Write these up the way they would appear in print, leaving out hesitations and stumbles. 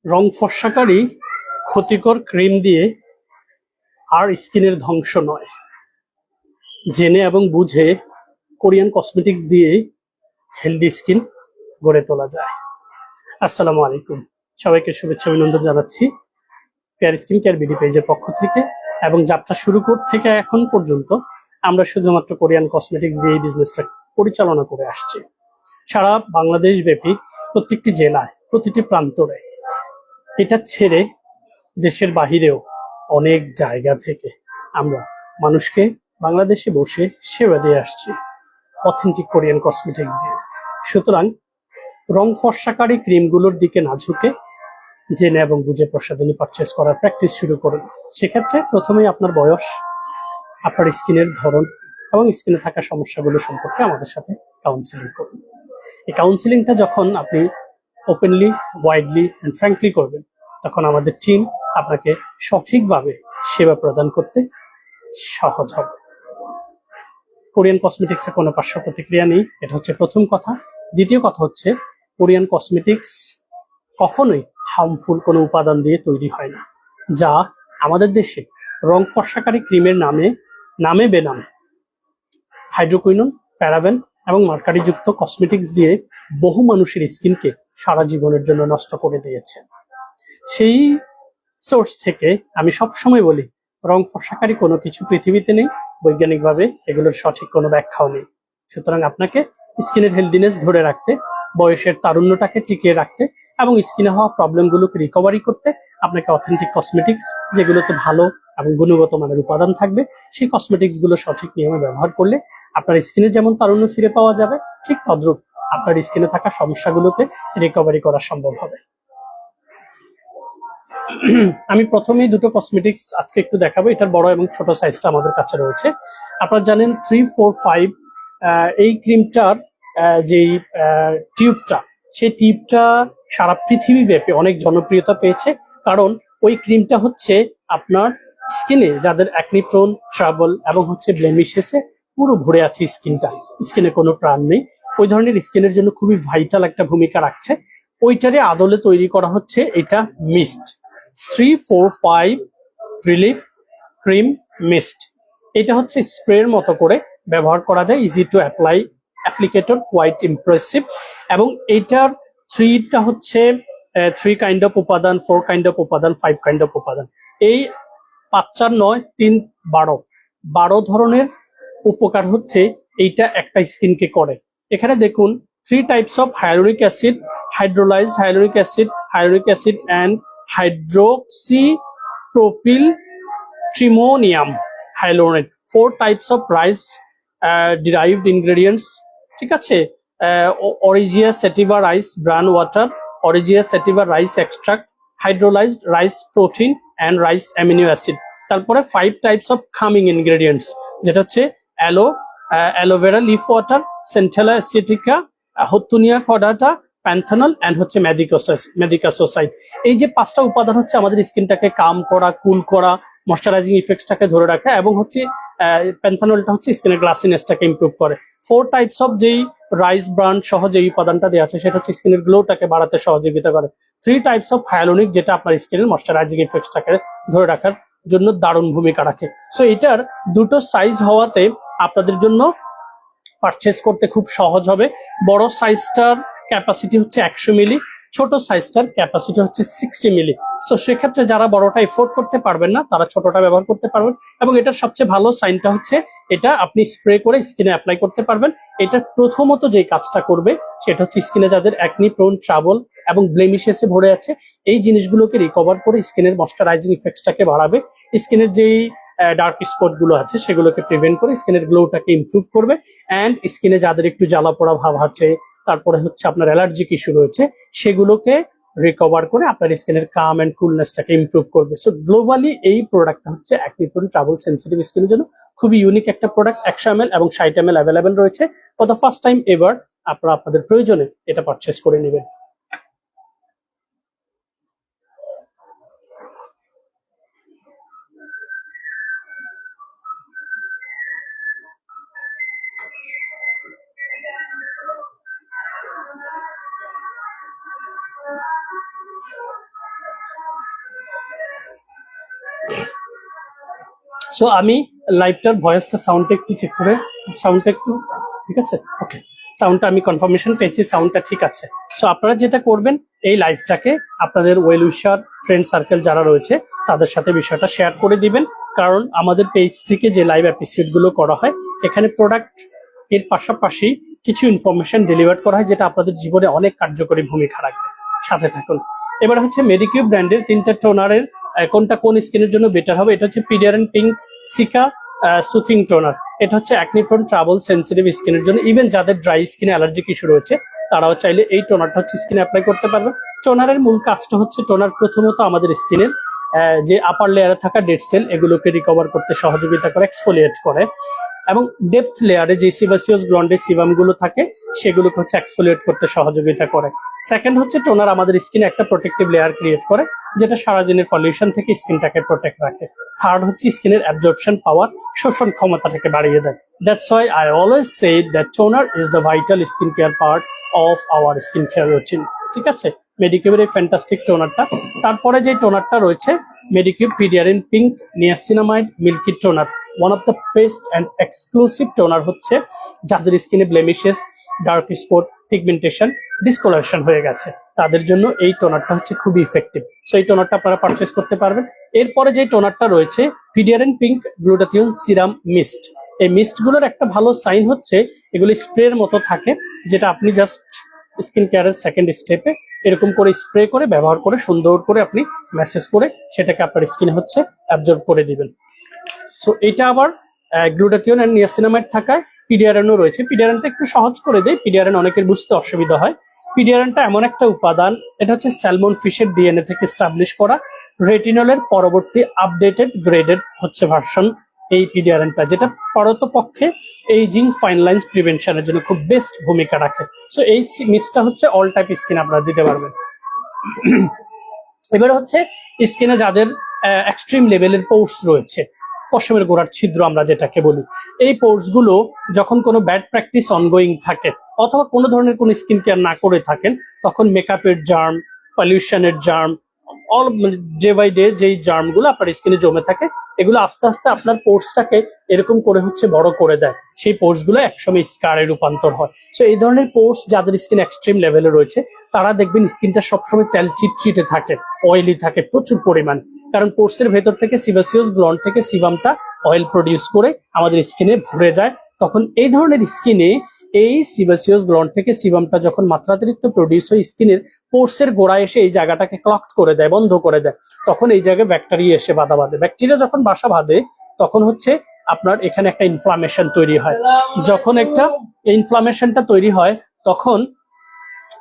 রং ফর্সাকারী ক্ষতিকর ক্রিম দিয়ে আর স্কিনের ধ্বংস নয়। জেনে এবং বুঝে কোরিয়ান কসমেটিক্স দিয়ে হেলদি স্কিন গড়ে তোলা যায়। আসসালামু আলাইকুম, সবাইকে শুভেচ্ছা অভিনন্দন জানাচ্ছি ফেয়ার স্কিন কেয়ার বিডি পেজের পক্ষ থেকে। এবং যাত্রা শুরু থেকে এখন পর্যন্ত আমরা শুধুমাত্র কোরিয়ান কসমেটিক্স দিয়ে এই বিজনেসটা পরিচালনা করে আসছি। সারা বাংলাদেশ ব্যাপী প্রত্যেকটি জেলায়, প্রতিটি প্রান্তরে, এটা ছেড়ে দেশের বাহিরেও অনেক জায়গা থেকে আমরা মানুষকে বাংলাদেশে বসে সেবা দিয়ে আসছি অথেন্টিক কোরিয়ান কসমেটিক্স দিয়ে। সুতরাং রং ফর্সাকারী ক্রিমগুলোর দিকে না ঝুঁকে জেনে এবং বুঝে প্রসাধনী পারচেস করার প্র্যাকটিস শুরু করুন। সেক্ষেত্রে প্রথমেই আপনার বয়স, আপনার স্কিনের ধরন এবং স্কিনে থাকা সমস্যাগুলো সম্পর্কে আমাদের সাথে কাউন্সিলিং করুন। এই কাউন্সিলিংটা যখন আপনি ওপেনলি, ওয়াইডলি অ্যান্ড ফ্র্যাঙ্কলি করবেন, তখন আমাদের টিম আপনাকে সঠিকভাবে সেবা প্রদান করতে সহজ হবে। কোরিয়ান কসমেটিক্সে কোনো পার্শ্ব প্রতিক্রিয়া নেই, এটা হচ্ছে প্রথম কথা। দ্বিতীয় কথা হচ্ছে, কোরিয়ান কসমেটিক্স কখনোই হার্মফুল কোনো উপাদান দিয়ে তৈরি হয় না, যা আমাদের দেশে রং ফর্সাকারী ক্রিমের নামে বেনামে হাইড্রোকুইনন, প্যারাবেন এবং মার্কারিযুক্ত কসমেটিক্স দিয়ে বহু মানুষের স্কিনকে সারা জীবনের জন্য নষ্ট করে দিয়েছে। সেই সোর্স থেকে আমি সবসময় বলি, রং ফর্সাকারী কোনো কিছু পৃথিবীতে নেই, বৈজ্ঞানিকভাবে এগুলোর সঠিক কোনো ব্যাখ্যাও নেই। সুতরাং আপনাকে স্কিনের হেলদিনেস ধরে রাখতে, বয়সের তারুণ্যটাকে টিকিয়ে রাখতে এবং স্কিনে হওয়া প্রবলেমগুলোকে রিকভারি করতে আপনাকে অথেন্টিক কসমেটিক্স, যেগুলোতে ভালো এবং গুণগত মানের উপাদান থাকবে, সেই কসমেটিক্স গুলো সঠিক নিয়মে ব্যবহার করলে আপনার স্কিনে যেমন তারুণ্য ফিরে পাওয়া যাবে, ঠিক তদ্রুপ আপনার স্কিনে থাকা সমস্যাগুলোকে রিকভারি করা সম্ভব হবে। আমি প্রথমেই দুটো কসমেটিক্স আজকে একটু দেখাবো। এটার বড় এবং ছোট সাইজটা আমাদের কাছে রয়েছে। আপনারা জানেন 345 এই ক্রিমটার যেই টিউবটা, সেই টিউবটা সারা পৃথিবী ব্যাপী অনেক জনপ্রিয়তা পেয়েছে, কারণ ওই ক্রিমটা হচ্ছে আপনার স্কিনে যাদের অ্যাকনি প্রোন, ট্রাবল এবং হচ্ছে ব্লেমিশেসে পুরো ভরে আছে স্কিনে কোনো প্রাণ নেই, ওই ধরনের স্কিনের জন্য খুবই ভাইটাল একটা ভূমিকা রাখছে। ওইটারে আদলে তৈরি করা হচ্ছে এটা মিস্ট 345 রিলিফ ক্রিম মিস্ট। এটা হচ্ছে স্প্রের মতো করে ব্যবহার করা যায়, easy to apply, applicator quite impressive. এবং এইটার থ্রিটা হচ্ছে 3 কাইন্ড অফ উপাদান, 4 কাইন্ড অফ উপাদান, 5 কাইন্ড অফ উপাদান। এই 5 4 9 3 12 ধরনের উপকার হচ্ছে এইটা একটা স্কিনকে করে। এখানে দেখুন 3 types of hyaluronic acid, hydrolysed hyaluronic acid and hydroxypropyl trimonium hyaluronate, 4 types of rice derived ingredients. ঠিক আছে, oryza sativa rice bran water, oryza sativa rice extract, hydrolysed rice protein and rice amino acid. তারপরে 5 types of calming ingredients, যেটা হচ্ছে aloe vera leaf water, centella asiatica, houttuynia cordata, panthenol and হচ্ছে madecassoside. এই যে 5টা উপাদান হচ্ছে আমাদের স্কিনটাকে কাম করা, কুল করা, ময়শ্চারাইজিং ইফেক্টসটাকে ধরে রাখা, এবং হচ্ছে প্যান্থানলটা হচ্ছে স্কিনের গ্লাসিনেসটাকে ইমপ্রুভ করে। 4 টাইপস অফ যেই রাইস ব্রান সহ যে উপাদানটা দেওয়া আছে, সেটা হচ্ছে স্কিনের গ্লোটাকে বাড়াতে সহযোগিতা করে। 3 টাইপস অফ হায়ালুরনিক, যেটা আপনার স্কিনের ময়শ্চারাইজিং ইফেক্টসটাকে ধরে রাখার জন্য দারুণ ভূমিকা রাখে। সো এটার দুটো সাইজ হওয়াতে আপনাদের জন্য পারচেস করতে খুব সহজ হবে। বড় সাইজটার ক্যাপাসিটি হচ্ছে 100 মিলি, ছোট সাইজটার ক্যাপাসিটি হচ্ছে 60 মিলি। সো সেক্ষেত্রে যারা বড়টা এফোর্ড করতে পারবেন না, তারা ছোটটা ব্যবহার করতে পারবেন। এবং এটার সবচেয়ে ভালো সাইনটা হচ্ছে, এটা আপনি স্প্রে করে স্কিনে অ্যাপ্লাই করতে পারবেন। এটা প্রথমত যে কাজটা করবে, সেটা হচ্ছে স্কিনে যাদের অ্যাকনি প্রোন, ট্রাবল এবং ব্লেমিশেসে ভরে আছে, এই জিনিসগুলোকে রিকভার করে স্কিনের ময়শ্চারাইজিং ইফেক্টসটাকে বাড়াবে। স্কিনের যেই ডার্ক স্পট গুলো আছে, সেগুলোকে প্রিভেন্ট করে স্কিনের গ্লোটাকে ইমপ্রুভ করবে। অ্যান্ড স্কিনে যাদের একটু জ্বালা পোড়া ভাব আছে, তারপরে হচ্ছে আপনার অ্যালার্জিক ইস্যু রয়েছে, সেগুলোকে রিকভার করে আপনার স্কিনের কাম এন্ড কুলনেসটাকে ইমপ্রুভ করবে। সো গ্লোবালি এই প্রোডাক্টটা হচ্ছে অ্যাকনি প্রোন, ট্রাবল সেন্সিটিভ স্কিনের জন্য খুবই ইউনিক একটা প্রোডাক্ট। 100 ml এবং 60 ml অ্যাভেলেবেল রয়েছে। ফর দ্য ফার্স্ট টাইম এবার আপনারা আপনাদের প্রয়োজনে এটা পারচেস করে নেবেন। সো আমি লাইভটার ভয়েসটা সাউন্ডটা একটু চেক করে, সাউন্ডটা একটু ঠিক আছে, ওকে, সাউন্ডটা আমি কনফার্মেশন পেয়েছি, সাউন্ডটা ঠিক আছে। সো আপনারা যেটা করবেন, এই লাইভটাকে আপনাদের ওয়েল উইশার ফ্রেন্ড সার্কেল যারা রয়েছে তাদের সাথে বিষয়টা শেয়ার করে দিবেন, কারণ আমাদের পেজ থেকে যে লাইভ এপিসোড গুলো করা হয় এখানে প্রোডাক্ট এর পাশাপাশি কিছু ইনফরমেশন ডেলিভার করা হয় যেটা আপনাদের জীবনে অনেক কার্যকরী ভূমিকা রাখবে। সাথে থাকুন। এবার হচ্ছে মেডিকিউব ব্র্যান্ডের 3টা টোনারের কোনটা কোন স্কিনের জন্য বেটার হবে। এটা হচ্ছে পিডিয়ারেন্ট পিঙ্ক সিকা সুথিং টোনার। এটা হচ্ছে অ্যাকনি প্রোন ট্রাবল সেন্সিটিভ স্কিনের জন্য, ইভেন যাদের ড্রাই স্কিনে অ্যালার্জিক ইস্যু রয়েছে তারাও চাইলে এই টোনারটা হচ্ছে স্কিনে অ্যাপ্লাই করতে পারবে। টোনারের মূল কাজটা হচ্ছে টোনার প্রথমত আমাদের স্কিনের যে আপার লেয়ারে থাকা ডেড সেল এগুলোকে রিকভার করতে সহযোগিতা করে, এক্সফোলিয়েট করে, এবং ডেপথ লেয়ারে যে সিবাসিয়াস গ্লন্ডে সিবাম গুলো থাকে সেগুলোকে হচ্ছে এক্সফোলিয়েট করতে সহযোগিতা করে। সেকেন্ড হচ্ছে টোনার আমাদের স্কিনে একটা প্রোটেক্টিভ লেয়ার ক্রিয়েট করে যেটা সারাদিনের পলিউশন থেকে স্কিনটাকে প্রোটেক্ট রাখে। থার্ড হচ্ছে স্কিনের অ্যাবজর্পশন পাওয়ার, শোষণ ক্ষমতাটাকে বাড়িয়ে দেয়। That's why I always say that toner is the vital skin care part of our skin care routine. ঠিক আছে, মেডিকিউবের এই ফ্যান্টাস্টিক টোনারটা। তারপরে যে টোনারটা রয়েছে Medicube PDRN pink niacinamide milky toner, one of the best and exclusive toner হচ্ছে যাদের স্কিনে blemishes, dark spot, pigmentation, discolouration হয়ে গেছে তাদের জন্য এই টোনারটা হচ্ছে খুবই ইফেক্টিভ। সো এই টোনারটা আপনারা পারচেস করতে পারবেন। এরপরে যে টোনারটা রয়েছে পিডিয়ারেন্ট পিঙ্ক গ্লুটাথিয়ন সিরাম মিস্ট। এই মিস্ট গুলোর একটা ভালো সাইন হচ্ছে এগুলি স্প্রের মতো থাকে, যেটা আপনি জাস্ট স্কিন কেয়ারের সেকেন্ড স্টেপে এরকম করে স্প্রে করে ব্যবহার করে সুন্দর করে আপনি ম্যাসেজ করে সেটাকে আপনার স্কিনে হচ্ছে অ্যাবজর্ব করে দিবেন। সো এটা আবার গ্লুটাথিয়ন এন্ড নিয়াসিনামাইড থাকায় পিডিয়ারেনও রয়েছে। পিডিয়ারেনটা একটু সহজ করে দেয়, পিডিয়ারেন অনেকের বুঝতে অসুবিধা হয়। পিডিয়ারেনটা এমন একটা উপাদান, এটা হচ্ছে স্যালমন ফিশের ডিএনএ থেকে এস্টাবলিশ করা রেটিনলের পরবর্তী আপডেটেড গ্রেডেড হচ্ছে ভার্সন এই পিডিয়ারেনটা, যেটা পরতপক্ষে এইজিং ফাইন লাইন্স প্রিভেনশনের জন্য খুব বেস্ট ভূমিকা রাখে। সো এই মিসটা হচ্ছে অল টাইপ স্কিন আপনারা দিতে পারবেন। এবারে হচ্ছে স্কিনে যাদের এক্সট্রিম লেভেলের পোর্স রয়েছে, পশমের গোড়ার ছিদ্র আমরা যেটাকে বলি, এই পোর্স গুলো যখন কোনো ব্যাড প্র্যাকটিস অনগোয়িং থাকে অথবা কোনো ধরনের কোনো স্কিন কেয়ার না করে থাকেন, তখন মেকআপের জার্ম, পলিউশনের germ, all day by day যেই জার্ম গুলো আপনার স্কিনে জমে থাকে এগুলো আস্তে আস্তে আপনার পোর্সটাকে এরকম করে হচ্ছে বড় করে দেয়। সেই পোর্স গুলো একসময় স্কারে রূপান্তর হয়। সো এই ধরনের পোর্স যাদের স্কিন এক্সট্রিম লেভেলে রয়েছে তারা দেখবেন স্কিনটা সবসময় তেল চিটচিটে থাকে, অয়েলি থাকে প্রচুর পরিমাণ, কারণ পোর্সের ভেতর থেকে সিবাসিয়াস গ্ল্যান্ড থেকে সিবামটা অয়েল প্রডিউস করে আমাদের স্কিনে ভরে যায়। তখন এই ধরনের স্কিনে এই সিবাসিয়াস গ্ল্যান্ড থেকে সিবামটা যখন মাত্রাতিরিক্ত প্রডিউস হয় স্কিনের পোর্সের গোড়ায় এসে এই জায়গাটাকে ক্লকড করে দেয়, বন্ধ করে দেয়, তখন এই জায়গায় ব্যাকটেরিয়া এসে বাধা বাঁধে। ব্যাকটেরিয়া যখন বাসা বাঁধে তখন হচ্ছে আপনার এখানে একটা ইনফ্লামেশন তৈরি হয়। যখন একটা ইনফ্লামেশনটা তৈরি হয় তখন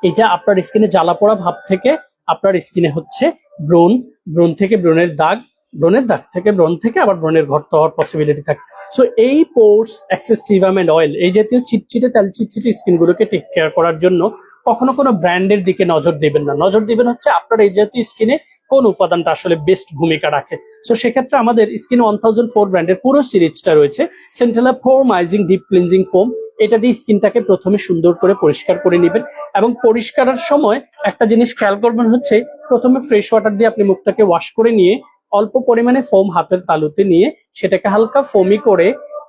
এটা আপনার স্কিনে জ্বালা পোড়া ভাব থেকে আপনার স্কিনে হচ্ছে ব্রণ, ব্রণ থেকে ব্রণের দাগ, ব্রণের দাগ থেকে ব্রণ থেকে আবার ব্রণের ঘর্ত হওয়ার পসিবিলিটি থাকে। সো এই পোর্স, এক্সেস সিবাম এন্ড অয়েল, এই জাতীয় চিটচিটে তেল চিটচিটে স্কিন গুলোকে টেক কেয়ার করার জন্য কখনো কোনো ব্র্যান্ডের দিকে নজর দিবেন না। নজর দিবেন হচ্ছে আপনার এই জাতীয় স্কিনে কোন উপাদানটা আসলে বেস্ট ভূমিকা রাখে। সো সেক্ষেত্রে আমাদের স্কিন 1004 ব্র্যান্ডের পুরো সিরিজটা রয়েছে। সেন্টেলা ফোমাইজিং ডিপ ক্লিনজিং ফোম, এটা দিয়ে স্কিনটাকে প্রথমে সুন্দর করে পরিষ্কার করে নেবেন, এবং পরিষ্কারের সময় একটা জিনিস খেয়াল করবেন হচ্ছে প্রথমে ফ্রেশ ওয়াটার দিয়ে আপনি মুখটাকে ওয়াশ করে নিয়ে অল্প পরিমাণে ফোম হাতের তালুতে নিয়ে সেটাকে হালকা ফোমি করে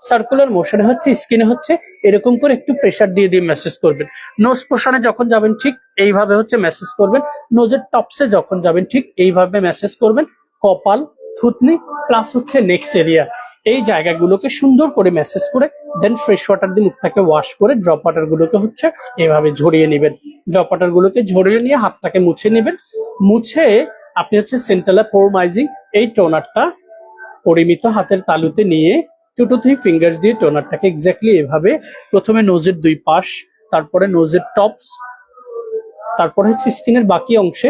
সার্কুলার মোশনে হচ্ছে স্কিনে হচ্ছে এরকম করে একটু প্রেসার দিয়ে দিয়ে ম্যাসেজ করবেন। নোজ পোশনে যখন যাবেন ঠিক এইভাবে হচ্ছে ম্যাসেজ করবেন। নোজের টপসে যখন যাবেন ঠিক এইভাবে ম্যাসেজ করবেন। কপাল, থুতনি প্লাস হচ্ছে নেক্স এরিয়া, এই জায়গাগুলোকে সুন্দর করে ম্যাসেজ করে দেন ফ্রেশ ওয়াটার দিয়ে মুখটাকে ওয়াশ করে ড্রপ ওয়াটার গুলোকে হচ্ছে এভাবে ঝরিয়ে নেবেন। ড্রপ ওয়াটার গুলোকে ঝরিয়ে নিয়ে হাতটাকে মুছে নেবেন। মুছে আপনি হচ্ছে সেন্টেলা ফোমাইজিং এই টোনারটা পরিমিত হাতের তালুতে নিয়ে 2 to 3 ফিঙ্গার্স দিয়ে টোনারটাকে এক্স্যাক্টলি এভাবে প্রথমে নোজের দুই পাশ, তারপরে নোজের টপস, তারপরে হচ্ছে স্কিনের বাকি অংশে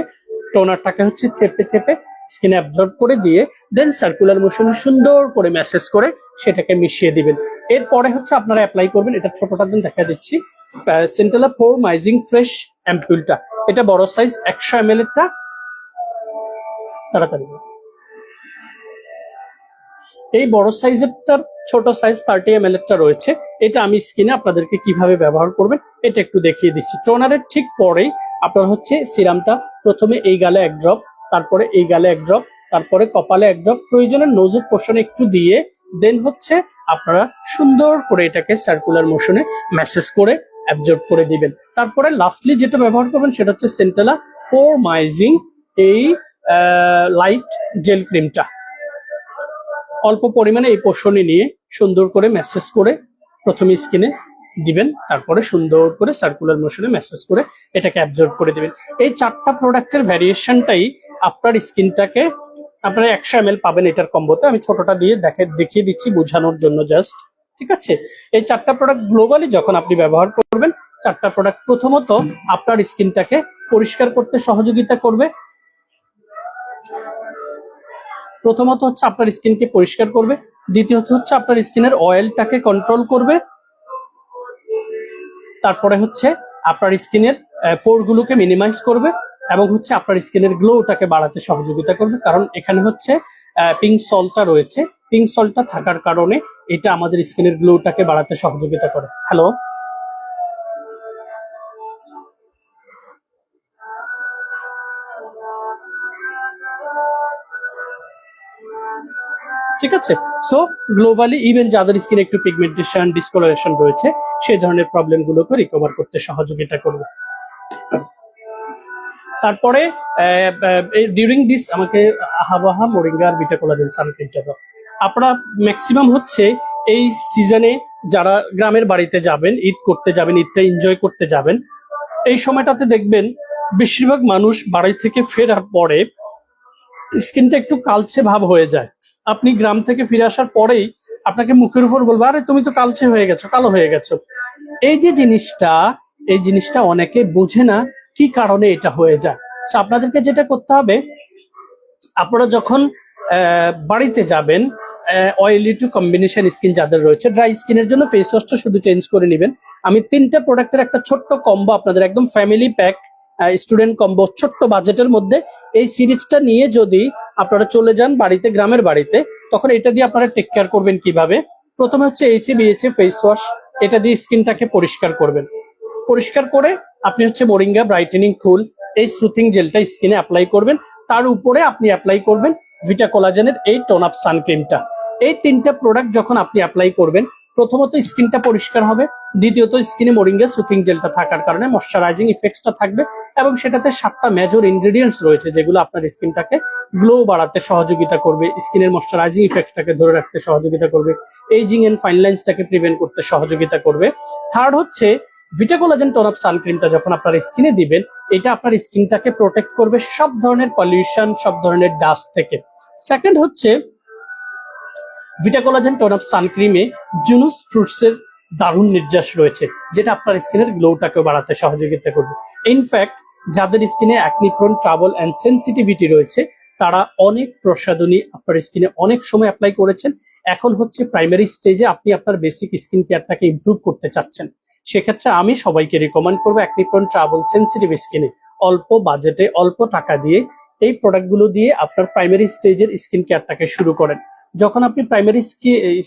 টোনারটাকে হচ্ছে চেপে চেপে স্কিনে অ্যাবজর্ব করে দিয়ে দেন সার্কুলার মোশনে সুন্দর করে ম্যাসেজ করে সেটাকে মিশিয়ে দিবেন। এরপরে হচ্ছে আপনারা অ্যাপ্লাই করবেন, এটা ছোটটা দিন দেখা দিচ্ছি, সেন্টেলা ফোমাইজিং ফ্রেশ অ্যাম্পুলটা। এটা বড় সাইজ 100 ml এরটা, তাড়াতাড়ি এই বড় সাইজেরটার ছোট সাইজ 30 ml এরটা রয়েছে। এটা আমি স্কিনে আপনাদেরকে কিভাবে ব্যবহার করবেন এটা একটু দেখিয়ে দিচ্ছি। টোনারের ঠিক পরেই আপনার হচ্ছে সিরামটা প্রথমে এই গালে 1 ড্রপ, তারপরে এই গালে 1 ড্রপ, তারপরে কপালে 1 ড্রপ, প্রয়োজনে নোজের পোর্শনে একটু দিয়ে দেন হচ্ছে আপনারা সুন্দর করে এটাকে সার্কুলার মোশনে ম্যাসেজ করে অ্যাবজর্ব করে দিবেন। তারপরে লাস্টলি যেটা ব্যবহার করবেন সেটা হচ্ছে সেন্টেলা পোরমাইজিং এই লাইট জেল ক্রিমটা। অল্প পরিমাণে এই পোষণে নিয়ে সুন্দর করে ম্যাসেজ করে প্রথমে স্কিনে দিবেন, তারপরে সুন্দর করে সার্কুলার মোশনে ম্যাসেজ করে এটাকে অ্যাবজর্ব করে দিবেন। এই 4টা প্রোডাক্টের ভ্যারিয়েশনটাই আপনার স্কিনটাকে, আপনারা 100 ml পাবেন এটার কম্বোতে। আমি ছোটটা দিয়ে দেখিয়ে দিচ্ছি বোঝানোর জন্য জাস্ট, ঠিক আছে? এই 4টা প্রোডাক্ট গ্লোবালি যখন আপনি ব্যবহার করবেন, 4টা প্রোডাক্ট প্রথমত আপনার স্কিনটাকে পরিষ্কার করতে সহযোগিতা করবে। প্রথমত হচ্ছে আপনার স্কিনকে পরিষ্কার করবে, দ্বিতীয়ত হচ্ছে আপনার স্কিনের অয়েলটাকে কন্ট্রোল করবে, তারপরে হচ্ছে আপনার স্কিনের পোরগুলোকে মিনিমাইজ করবে, এবং হচ্ছে আপনার স্কিনের গ্লোটাকে বাড়াতে সহযোগিতা করবে। কারণ এখানে হচ্ছে পিঙ্ক সল্টটা রয়েছে, পিঙ্ক সল্টটা থাকার কারণে এটা আমাদের স্কিনের গ্লোটাকে বাড়াতে সহযোগিতা করে। হ্যালো, ঠিক আছে? সো গ্লোবালি ইভেন যাদের স্কিনে একটু পিগমেন্টেশন ডিসকলারেশন রয়েছে সেই ধরনের প্রবলেম গুলোকে রিকভার করতে সহযোগিতা করবে। তারপরে ডিউরিং দিস আমাকে আহাবাহা মোরিঙ্গা আর বিটা কোলাজেন সানক্রিমটা দাও। আপনারা ম্যাক্সিমাম হচ্ছে এই সিজনে যারা গ্রামের বাড়িতে যাবেন, ঈদ করতে যাবেন, ঈদটা এনজয় করতে যাবেন, এই সময়টাতে দেখবেন বেশিরভাগ মানুষ বাড়ি থেকে ফেরার পরে স্কিনটা একটু কালচে ভাব হয়ে যায়। আপনি গ্রাম থেকে ফিরে আসার পরেই আপনাকে মুখের উপর বলবো, আরে তুমি তো কালচে হয়ে গেছো, কালো হয়ে গেছো। এই যে জিনিসটা, এই জিনিসটা অনেকে বোঝে না কি কারণে এটা হয়ে যায়। তো আপনাদেরকে যেটা করতে হবে, আপনারা যখন বাড়িতে যাবেন, অয়েলি টু কম্বিনেশন স্কিন যাদের রয়েছে, ড্রাই স্কিনের জন্য ফেস ওয়াশটা শুধু চেঞ্জ করে নেবেন। আমি 3টা প্রোডাক্টের একটা ছোট্ট কম্বো আপনাদের, একদম ফ্যামিলি প্যাক স্টুডেন্ট কম্বো, ছোট্ট বাজেটের মধ্যে এই সিরিজটা নিয়ে যদি আপনারা চলে যান বাড়িতে, গ্রামের বাড়িতে, তখন এটা দিয়ে আপনারা টেক কেয়ার করবেন কিভাবে। প্রথমে হচ্ছে এইচএবিএইচ ফেস ওয়াশ, এটা দিয়ে স্কিনটাকে পরিষ্কার করবেন। পরিষ্কার করে আপনি হচ্ছে মোরিঙ্গা ব্রাইটেনিং কুল এই সুথিং জেলটা স্কিনে অ্যাপ্লাই করবেন। তার উপরে আপনি অ্যাপ্লাই করবেন ভিটা কোলাজেনের এই টোন আপ সানক্রিমটা। এই 3টা প্রোডাক্ট যখন আপনি অ্যাপ্লাই করবেন, প্রথমত স্কিনটা পরিষ্কার হবে, দ্বিতীয়ত স্কিনে মোরিঙ্গা সুথিং জেলটা থাকার কারণে ময়শ্চারাইজিং ইফেক্টটা থাকবে, এবং সেটাতে 7টা মেজর ইনগ্রেডিয়েন্টস রয়েছে যেগুলো আপনার স্কিনটাকে গ্লো বাড়াতে সহযোগিতা করবে, স্কিনের ময়শ্চারাইজিং ইফেক্টটাকে ধরে রাখতে সহযোগিতা করবে, এইজিং এন্ড ফাইন লাইন্সটাকে প্রিভেন্ট করতে সহযোগিতা করবে। থার্ড হচ্ছে ভিটা কোলাজেন টোন আপ সানক্রিমটা যখন আপনার স্কিনে দিবেন, এটা আপনার স্কিনটাকে প্রোটেক্ট করবে সব ধরনের পলিউশন, সব ধরনের ডাস্ট থেকে। সেকেন্ড হচ্ছে ভিটা কোলাজেন টোন আপ সানক্রিমে জুনুস ফ্রুটসের দারুণ নির্যাস রয়েছে, যেটা আপনার স্কিনের গ্লোটাকে বাড়াতে সহযোগিতা করবে। ইনফ্যাক্ট যাদের স্কিনে acne prone, trouble and sensitivity রয়েছে, তারা অনেক প্রসাধনী আপনার স্কিনে অনেক সময় অ্যাপ্লাই করেছেন। এখন হচ্ছে প্রাইমারি স্টেজে আপনি আপনার বেসিক স্কিন কেয়ারটাকে ইমপ্রুভ করতে চাচ্ছেন, সেক্ষেত্রে আমি সবাইকে রিকমেন্ড করবো অ্যাকনি প্রোন, ট্রাবল, সেনসিটিভ স্কিনে অল্প বাজেটে অল্প টাকা দিয়ে এই প্রোডাক্টগুলো দিয়ে আপনার প্রাইমারি স্টেজের স্কিন কেয়ারটাকে শুরু করেন। যখন আপনি প্রাইমারি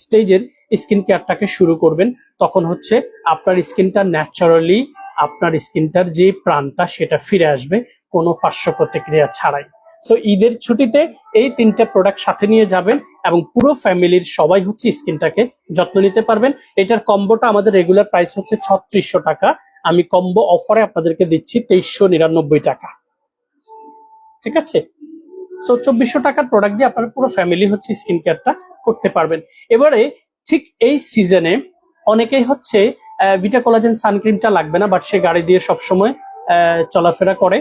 স্টেজের স্কিন কেয়ারটাকে শুরু করবেন, তখন হচ্ছে আপনার স্কিনটা ন্যাচারালি, আপনার স্কিনটার যে প্রাণটা সেটা ফিরে আসবে কোনো পার্শ্ব প্রতিক্রিয়া ছাড়াই। সো ঈদের ছুটিতে এই 3টা প্রোডাক্ট সাথে নিয়ে যাবেন এবং পুরো ফ্যামিলির সবাই হচ্ছে স্কিনটাকে যত্ন নিতে পারবেন। এটার কম্বোটা আমাদের রেগুলার প্রাইস হচ্ছে 3600 টাকা, আমি কম্বো অফারে আপনাদেরকে দিচ্ছি 2399 টাকা, ঠিক আছে? সো 2400 টাকার প্রোডাক্ট দিয়ে আপনার পুরো ফ্যামিলি হচ্ছে স্কিন কেয়ারটা করতে পারবেন। এবারে ঠিক এই সিজনে অনেকেই হচ্ছে ভিটা কোলাজেন সানক্রিমটা লাগবে না, বাট সে গাড়ি দিয়ে সবসময় চলাফেরা করে।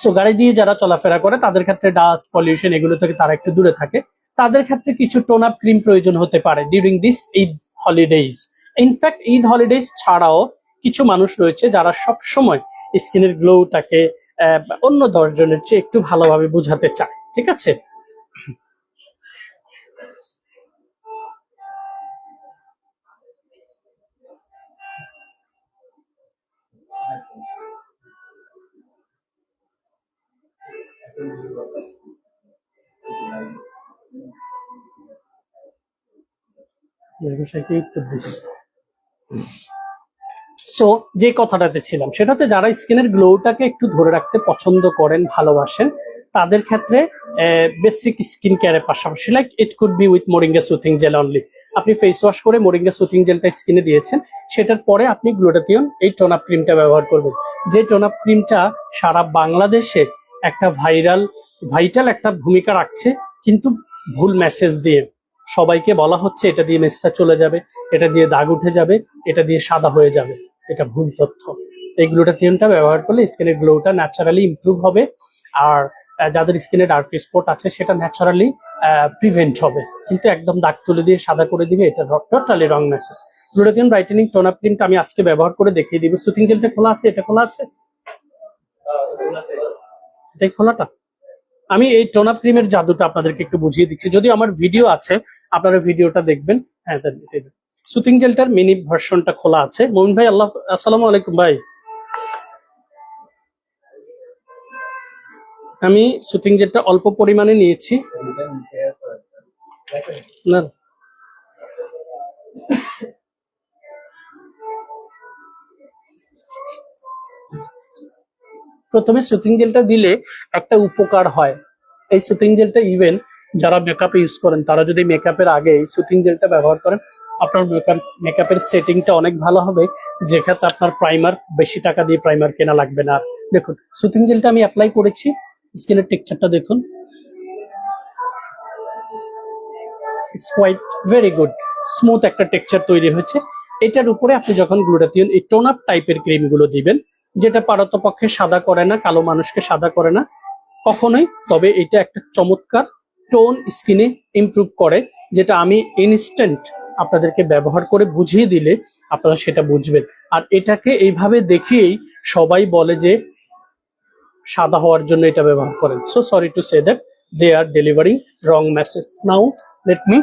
সো গাড়ি দিয়ে যারা চলাফেরা করে তাদের ক্ষেত্রে ডাস্ট, পলিউশন এগুলো থেকে তারা একটু দূরে থাকে, তাদের ক্ষেত্রে কিছু টোন আপ ক্রিম প্রয়োজন হতে পারে during this Eid holidays. In fact Eid holidays ছাড়াও কিছু মানুষ রয়েছে যারা সব সময় স্কিনের গ্লোটাকে অন্য 10 জনের চেয়ে একটু ভালোভাবে বোঝাতে চায়, ঠিক আছে? এই বিষয়টি উত্তর দিচ্ছি। সো যে কথাটাতে ছিলাম সেটা হচ্ছে যারা স্কিনের গ্লোটাকে একটু ধরে রাখতে পছন্দ করেন, ভালোবাসেন, তাদের ক্ষেত্রে বেসিক স্কিন কেয়ারের পাশাপাশি like it could be with moringa soothing jail only. আপনি ফেস ওয়াশ করে মোরিঙ্গা সুথিং জেলটা স্কিনে দিয়েছেন, সেটার পরে আপনি গ্লুটাথিয়ন এই টোন আপ ক্রিমটা ব্যবহার করবেন। যে টোন আপ ক্রিমটা সারা বাংলাদেশে একটা ভাইটাল একটা ভূমিকা রাখছে, কিন্তু ভুল মেসেজ দিয়ে সবাইকে বলা হচ্ছে এটা দিয়ে মেসটা চলে যাবে, এটা দিয়ে দাগ উঠে যাবে, এটা দিয়ে সাদা হয়ে যাবে। এটা ভুল তথ্য। এই গ্লুটাথিয়নটা ব্যবহার করলে স্কিনের গ্লোটা ন্যাচারালি ইমপ্রুভ হবে, আর যাদের স্কিনে ডার্ক স্পট আছে সেটা ন্যাচারালি প্রিভেন্ট হবে। কিন্তু একদম দাগ তুলে দিয়ে সাদা করে দিবে, এটা টোটালি রং message. Glutathione brightening tone up ক্রিমটা আমি আজকে ব্যবহার করে দেখিয়ে দিব। সুতিং জেলটা খোলা আছে? এটা খোলা আছে? এটাই খোলাটা। আমি এই টোন আপ ক্রিমের জাদুটা আপনাদেরকে একটু বুঝিয়ে দিচ্ছি, যদিও আমার ভিডিও আছে, আপনারা ভিডিওটা দেখবেন। হ্যাঁ, সুতিং জেলটার মিনি ভার্সনটা খোলা আছে। মমিন ভাই, আসসালামু আলাইকুম ভাই। আমি সুতিং জেলটা অল্প পরিমাণে নিয়েছি না। প্রথমে সুতিং জেলটা দিলে একটা উপকার হয়। এই সুতিং জেলটা ইভেন যারা মেকআপ ইউজ করেন, তারা যদি মেকআপের আগে এই সুতিং জেলটা ব্যবহার করেন, আপনার মেকআপের সেটিংটা অনেক ভালো হবে, যেক্ষেত্রে আপনার প্রাইমার বেশি টাকা দিয়ে প্রাইমার কেনা লাগবে না। দেখুন সুতিং জেলটা আমি অ্যাপ্লাই করেছি, স্কিনের টেক্সচারটা দেখুন, it's quite very good, smooth একটা টেক্সচার তৈরি হয়েছে। এটার উপরে আপনি যখন গ্লুটাথিয়ন এই টোন আপ টাইপের ক্রিম গুলো দিবেন, যেটা পারতপক্ষে সাদা করে না, কালো মানুষকে সাদা করে না কখনোই, তবে এটা একটা চমৎকার টোন স্কিনে ইমপ্রুভ করে, যেটা আমি ইনস্ট্যান্ট আপনাদেরকে ব্যবহার করে বুঝিয়ে দিলে আপনারা সেটা বুঝবেন। আর এটাকে এইভাবে দেখিয়েই সবাই বলে যে সাদা হওয়ার জন্য এটা ব্যবহার করেন। So sorry to say that they are delivering wrong message. Now let me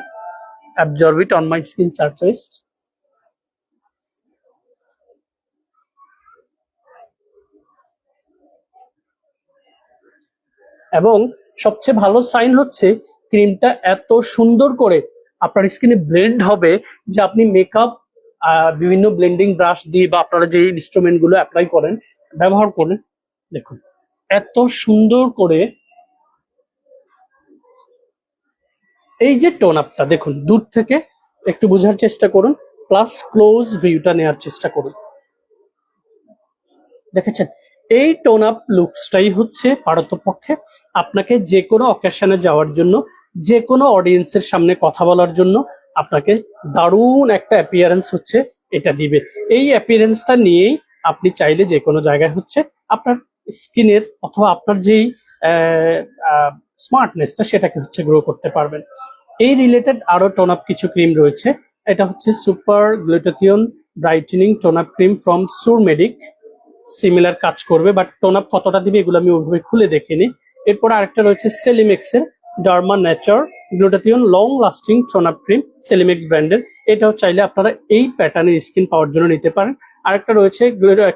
absorb it on my skin surface. এবং সবচেয়ে ভালো সাইন হচ্ছে ক্রিমটা এত সুন্দর করে আপনার স্কিনে ব্লেন্ড হবে যে আপনি মেকআপ বিভিন্ন ব্লেন্ডিং ব্রাশ দিয়ে বা আপনারা যে ইনস্ট্রুমেন্ট গুলো অ্যাপ্লাই করেন, ব্যবহার করেন, দেখুন এত সুন্দর করে এই যে টোন আপটা দেখুন, দূর থেকে একটু বোঝার চেষ্টা করুন, প্লাস ক্লোজ ভিউটা নেওয়ার চেষ্টা করুন। দেখেছেন, এই টোন আপ লুকসটাই হচ্ছে পারতপক্ষে আপনাকে যে কোনো অকেশনে যাওয়ার জন্য, যে কোনো অডিয়েন্সের সামনে কথা বলার জন্য আপনাকে দারুণ একটা অ্যাপিয়ারেন্স হচ্ছে এটা দিবে। এই অ্যাপিয়ারেন্সটা নিয়েই আপনি চাইলে যে কোনো জায়গায় হচ্ছে আপনার স্কিনের অথবা আপনার যেই স্মার্টনেসটা সেটাকে হচ্ছে গ্রো করতে পারবেন। এই রিলেটেড আরো টোন আপ কিছু ক্রিম রয়েছে। এটা হচ্ছে super glutathione brightening tone up cream from Surmedic, similar কাজ করবে, বাট টোন আপ কতটা দিবে এগুলো আমি ওইভাবে খুলে দেখিনি। এরপর আরেকটা রয়েছে সেলিমেক্সের derma nature glutathione long lasting tone up cream, Selimax ব্র্যান্ডের। এটাও চাইলে আপনারা এই প্যাটার্নের স্কিন পাওয়ার জন্য নিতে পারেন। আরেকটা রয়েছে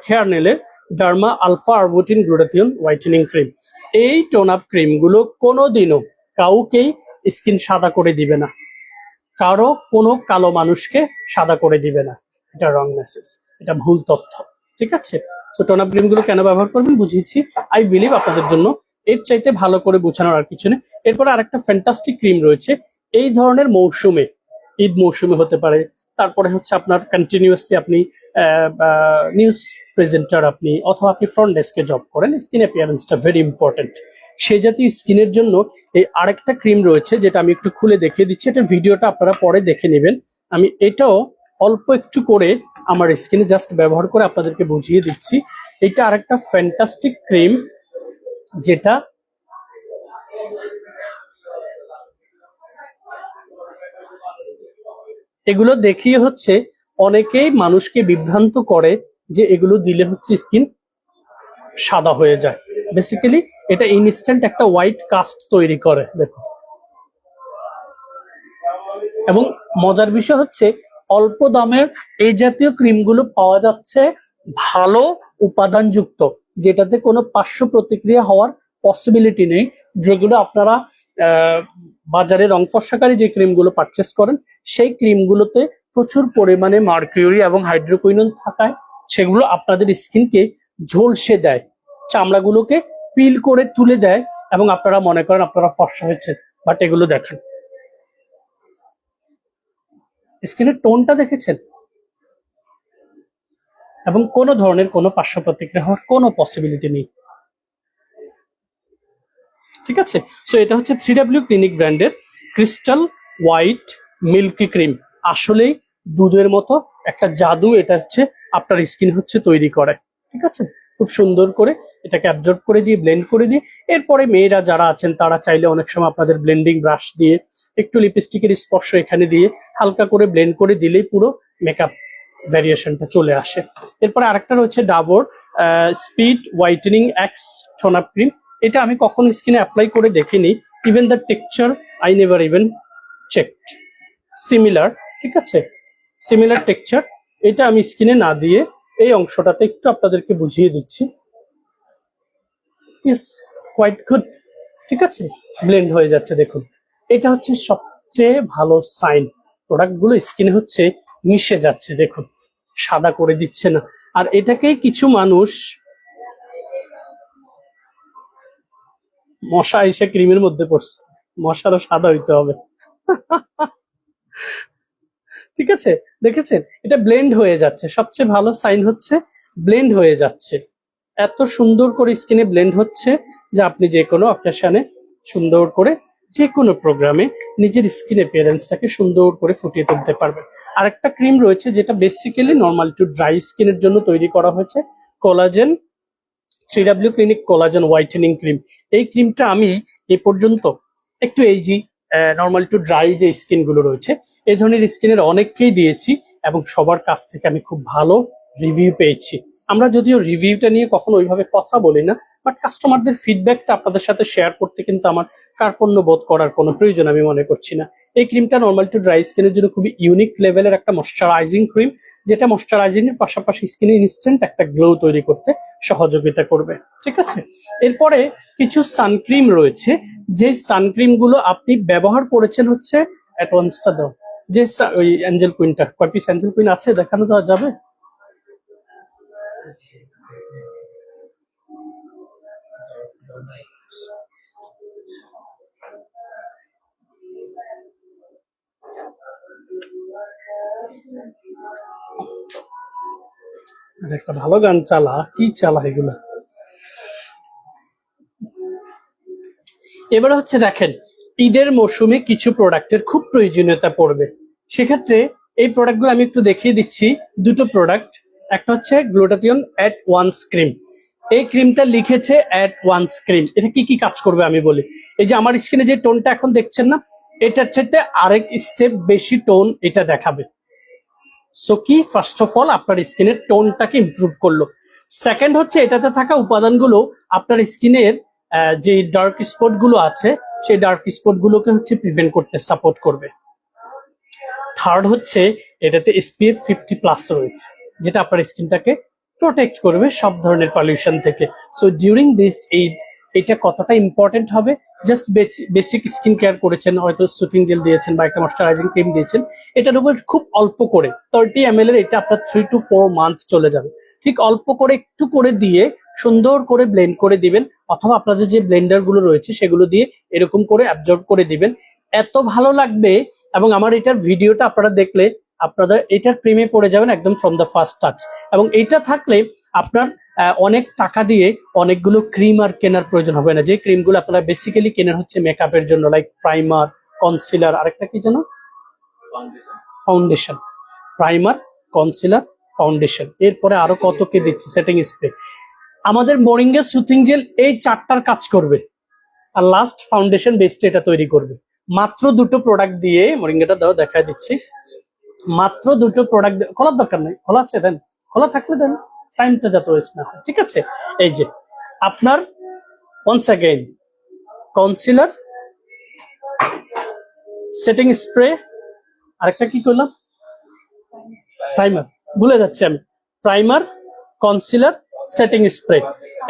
হেয়ারনেলের derma alpha arbutin glutathione whitening cream. এই টোন আপ ক্রিম গুলো কোনোদিনও কাউকেই স্কিন সাদা করে দিবে না, কারো কোনো কালো মানুষকে সাদা করে দিবে না। এটা রং মেসেজ, এটা ভুল তথ্য, ঠিক আছে? সো টোন আপ ক্রিম গুলো কেন ব্যবহার করবেন বুঝিয়েছি। আই বিলিভ আপনাদের জন্য এর চাইতে ভালো করে বোঝানোর আর কিছু নেই। এরপরে আরেকটা ফ্যান্টাস্টিক ক্রিম রয়েছে এই ধরনের মৌসুমে, ঈদ মৌসুমে হতে পারে, তারপরে হচ্ছে আপনার কন্টিনিউয়াসলি আপনি নিউজ প্রেজেন্টার আপনি, অথবা আপনি ফ্রন্ট ডেস্কে জব করেন, স্কিন অ্যাপিয়ারেন্সটা ভেরি ইম্পর্টেন্ট। সেই জাতীয় স্কিনের জন্য এই আরেকটা ক্রিম রয়েছে, যেটা আমি একটু খুলে দেখিয়ে দিচ্ছি, এটার ভিডিওটা আপনারা পরে দেখে নেবেন। আমি এটাও অল্প একটু করে আমার স্কিনে জাস্ট ব্যবহার করে আপনাদেরকে বুঝিয়ে দিচ্ছি। এটা আরেকটা ফ্যান্টাস্টিক ক্রিম, যেটা এগুলো দেখিয়ে হচ্ছে অনেকেই মানুষকে বিভ্রান্ত করে যে এগুলো দিলে হচ্ছে স্কিন সাদা হয়ে যায়। বেসিক্যালি এটা ইনস্ট্যান্ট একটা হোয়াইট কাস্ট তৈরি করে, দেখো। এবং মজার বিষয় হচ্ছে অল্প দামের এই জাতীয় ক্রিমগুলো পাওয়া যাচ্ছে ভালো উপাদানযুক্ত, যেটাতে কোনো পার্শ্ব প্রতিক্রিয়া হওয়ার পসিবিলিটি নেই। যেগুলো আপনারা বাজারে রং ফর্সাকারী যে ক্রিমগুলো পারচেস করেন, সেই ক্রিমগুলোতে প্রচুর পরিমাণে মার্কিউরি এবং হাইড্রোকুইনন থাকায় সেগুলো আপনাদের স্কিনকে ঝলসে দেয়, চামড়াগুলোকে পিল করে তুলে দেয়, এবং আপনারা মনে করেন আপনারা ফর্সা হয়েছে। বাট এগুলো দেখেন, স্কিনের টোনটা দেখেছেন, এবং কোনো ধরনের কোনো পার্শ্ব প্রতিক্রিয়া হওয়ার কোনো পসিবিলিটি নেই। ঠিক আছে, সো এটা হচ্ছে 3W ক্লিনিক ব্র্যান্ডের ক্রিস্টাল হোয়াইট মিল্কি ক্রিম। আসলেই দুধের মতো একটা জাদু এটা হচ্ছে আপনার স্কিন হচ্ছে তৈরি করে। ঠিক আছে, খুব সুন্দর করে এটাকে অ্যাবজর্ব করে দিয়ে ব্লেন্ড করে দিয়ে, এরপরে মেয়েরা যারা আছেন তারা চাইলে অনেক সময় আপনাদের ব্লেন্ডিং ব্রাশ দিয়ে একটু লিপস্টিকের স্পর্শ এখানে দিয়ে হালকা করে ব্লেন্ড করে দিলেই পুরো মেকআপ ভ্যারিয়েশনটা চলে আসে। এরপরে আরেকটা রয়েছে Dabur speed whitening x tone up cream. এটা আমি কখনো স্কিনে অ্যাপ্লাই করে দেখিনি, even the texture I never even checked. Similar, ঠিক আছে, সিমিলার টেক্সচার। এটা আমি স্কিনে না দিয়ে এই অংশটাতে একটু আপনাদেরকে বুঝিয়ে দিচ্ছি। ইস কোয়াইট গুড। ঠিক আছে, ব্লেন্ড হয়ে যাচ্ছে দেখুন। এটা হচ্ছে সবচেয়ে ভালো সাইন, প্রোডাক্টগুলো স্কিনে হচ্ছে মিশে যাচ্ছে, দেখুন সাদা করে দিচ্ছে না। আর এটাকেই কিছু মানুষ মশা এসে ক্রিমের মধ্যে পড়ছে, মশারও সাদা হইতে হবে। ঠিক আছে, দেখেছেন এটা ব্লেন্ড হয়ে যাচ্ছে, সবচেয়ে ভালো সাইন হচ্ছে ব্লেন্ড হয়ে যাচ্ছে। এত সুন্দর করে স্কিনে ব্লেন্ড হচ্ছে যে আপনি যে কোনো অকেশনে সুন্দর করে যে কোনো প্রোগ্রামে নিজের স্কিন অ্যাপিয়ারেন্সটাকে সুন্দর করে ফুটিয়ে তুলতে পারবেন। আরেকটা ক্রিম রয়েছে যেটা বেসিক্যালি নর্মাল টু ড্রাই স্কিনের জন্য তৈরি করা হয়েছে, collagen 3W clinic collagen whitening cream. এই ক্রিমটা আমি এ পর্যন্ত একটু এই যে নর্মাল টু ড্রাই যে স্কিন গুলো রয়েছে এই ধরনের স্কিনের অনেককেই দিয়েছি, এবং সবার কাছ থেকে আমি খুব ভালো রিভিউ পেয়েছি। আমরা যদিও রিভিউটা নিয়ে কখনো ওইভাবে কথা বলি না, বাট কাস্টমারদের ফিডব্যাকটা আপনাদের সাথে শেয়ার করতে কিন্তু আমার কার্পণ্য বোধ করার কোনো প্রয়োজন আমি মনে করছি না। এই ক্রিমটা নর্মাল টু ড্রাই স্কিনের জন্য খুবই ইউনিক লেভেলের একটা ময়শ্চারাইজিং ক্রিম, যেটা ময়শ্চারাইজিং এর পাশাপাশি স্কিনে ইনস্ট্যান্ট একটা গ্লো তৈরি করতে সহযোগিতা করবে। ঠিক আছে, এরপরে কিছু সানক্রিম রয়েছে, যে সানক্রিম গুলো আপনি ব্যবহার করেছেন হচ্ছে অ্যাডভান্সটা দাও, যে ওই অ্যাঞ্জেল কুইনটা, কয় পিস অ্যাঞ্জেল কুইন আছে দেখানো দেওয়া যাবে? একটা ভালো গান চালা, কি চালা এগুলা। এবারে হচ্ছে দেখেন, ঈদের মৌসুমে কিছু প্রোডাক্টের খুব প্রয়োজনীয়তা পড়বে, সেক্ষেত্রে এই প্রোডাক্টগুলো আমি একটু দেখিয়ে দিচ্ছি। দুটো প্রোডাক্ট, একটা হচ্ছে গ্লুটাথিয়ন অ্যাট ওয়ান্স ক্রিম। এই ক্রিমটা লিখেছে অ্যাট ওয়ান্স ক্রিম। এটা কি কি কাজ করবে আমি বলি। এই যে আমার স্কিনে যে টোনটা এখন দেখছেন না, এটার চাইতে আরেক স্টেপ বেশি টোন এটা দেখাবে। সো কি, ফার্স্ট অফ অল আপনার স্কিনের টোনটাকে ইমপ্রুভ করলো। সেকেন্ড হচ্ছে এটাতে থাকা উপাদানগুলো আপনার স্কিনের যে ডার্ক স্পট গুলো আছে সেই ডার্ক স্পট গুলোকে হচ্ছে প্রিভেন্ট করতে সাপোর্ট করবে। থার্ড হচ্ছে এটাতে SPF 50+ রয়েছে, যেটা আপনার স্কিনটাকে প্রোটেক্ট করবে সব ধরনের পলিউশন থেকে। সো ডিউরিং দিস ঈদ এটা কতটা ইম্পর্টেন্ট হবে, জাস্ট বেসিক স্কিন কেয়ার করেছেন, হয়তো সুথিং জেল দিয়েছেন বা একটা ময়শ্চারাইজিং ক্রিম দিয়েছেন, এটার উপর খুব অল্প করে 30 ml এর এটা আপনার 3 to 4 মান্থ চলে যাবে। ঠিক অল্প করে একটু করে দিয়ে সুন্দর করে ব্লেন্ড করে দিবেন, অথবা আপনাদের যে ব্লেন্ডার গুলো রয়েছে সেগুলো দিয়ে এরকম করে অ্যাবজর্ব করে দিবেন। এত ভালো লাগবে, এবং আমার এটার ভিডিওটা আপনারা দেখলে আপনারা এটার প্রেমে পড়ে যাবেন একদম ফ্রম দ্য ফার্স্ট টাচ। এবং এটা থাকলে আপনার অনেক টাকা দিয়ে অনেকগুলো ক্রিম আর কেনার প্রয়োজন হবে না, যে ক্রিমগুলো আপনারা বেসিক্যালি কেনেন হচ্ছে মেকআপের জন্য, লাইক প্রাইমার, কনসিলার, আরেকটা কি যেন, ফাউন্ডেশন। প্রাইমার, কনসিলার, ফাউন্ডেশন, এরপরে আরো কত কে দিচ্ছে সেটিং স্প্রে। আমাদের মোরিঙ্গা সুথিং জেল এই চারটার কাজ করবে, আর লাস্ট ফাউন্ডেশন বেসটা এটা তৈরি করবে। মাত্র দুটো প্রোডাক্ট দিয়ে, মোরিঙ্গাটা দাও দেখা দিচ্ছি, মাত্র দুটো প্রোডাক্ট, খোলার দরকার নেই, খোলা আছে দেন, খোলা থাকলে দেন, টাইমটা যাতে ওয়েস্ট না হয়। ঠিক আছে, এই যে আপনার once again concealer, setting spray, আরেকটা কি করলাম, প্রাইমার, ভুলে যাচ্ছি আমি, প্রাইমার, কনসিলার, সেটিং স্প্রে,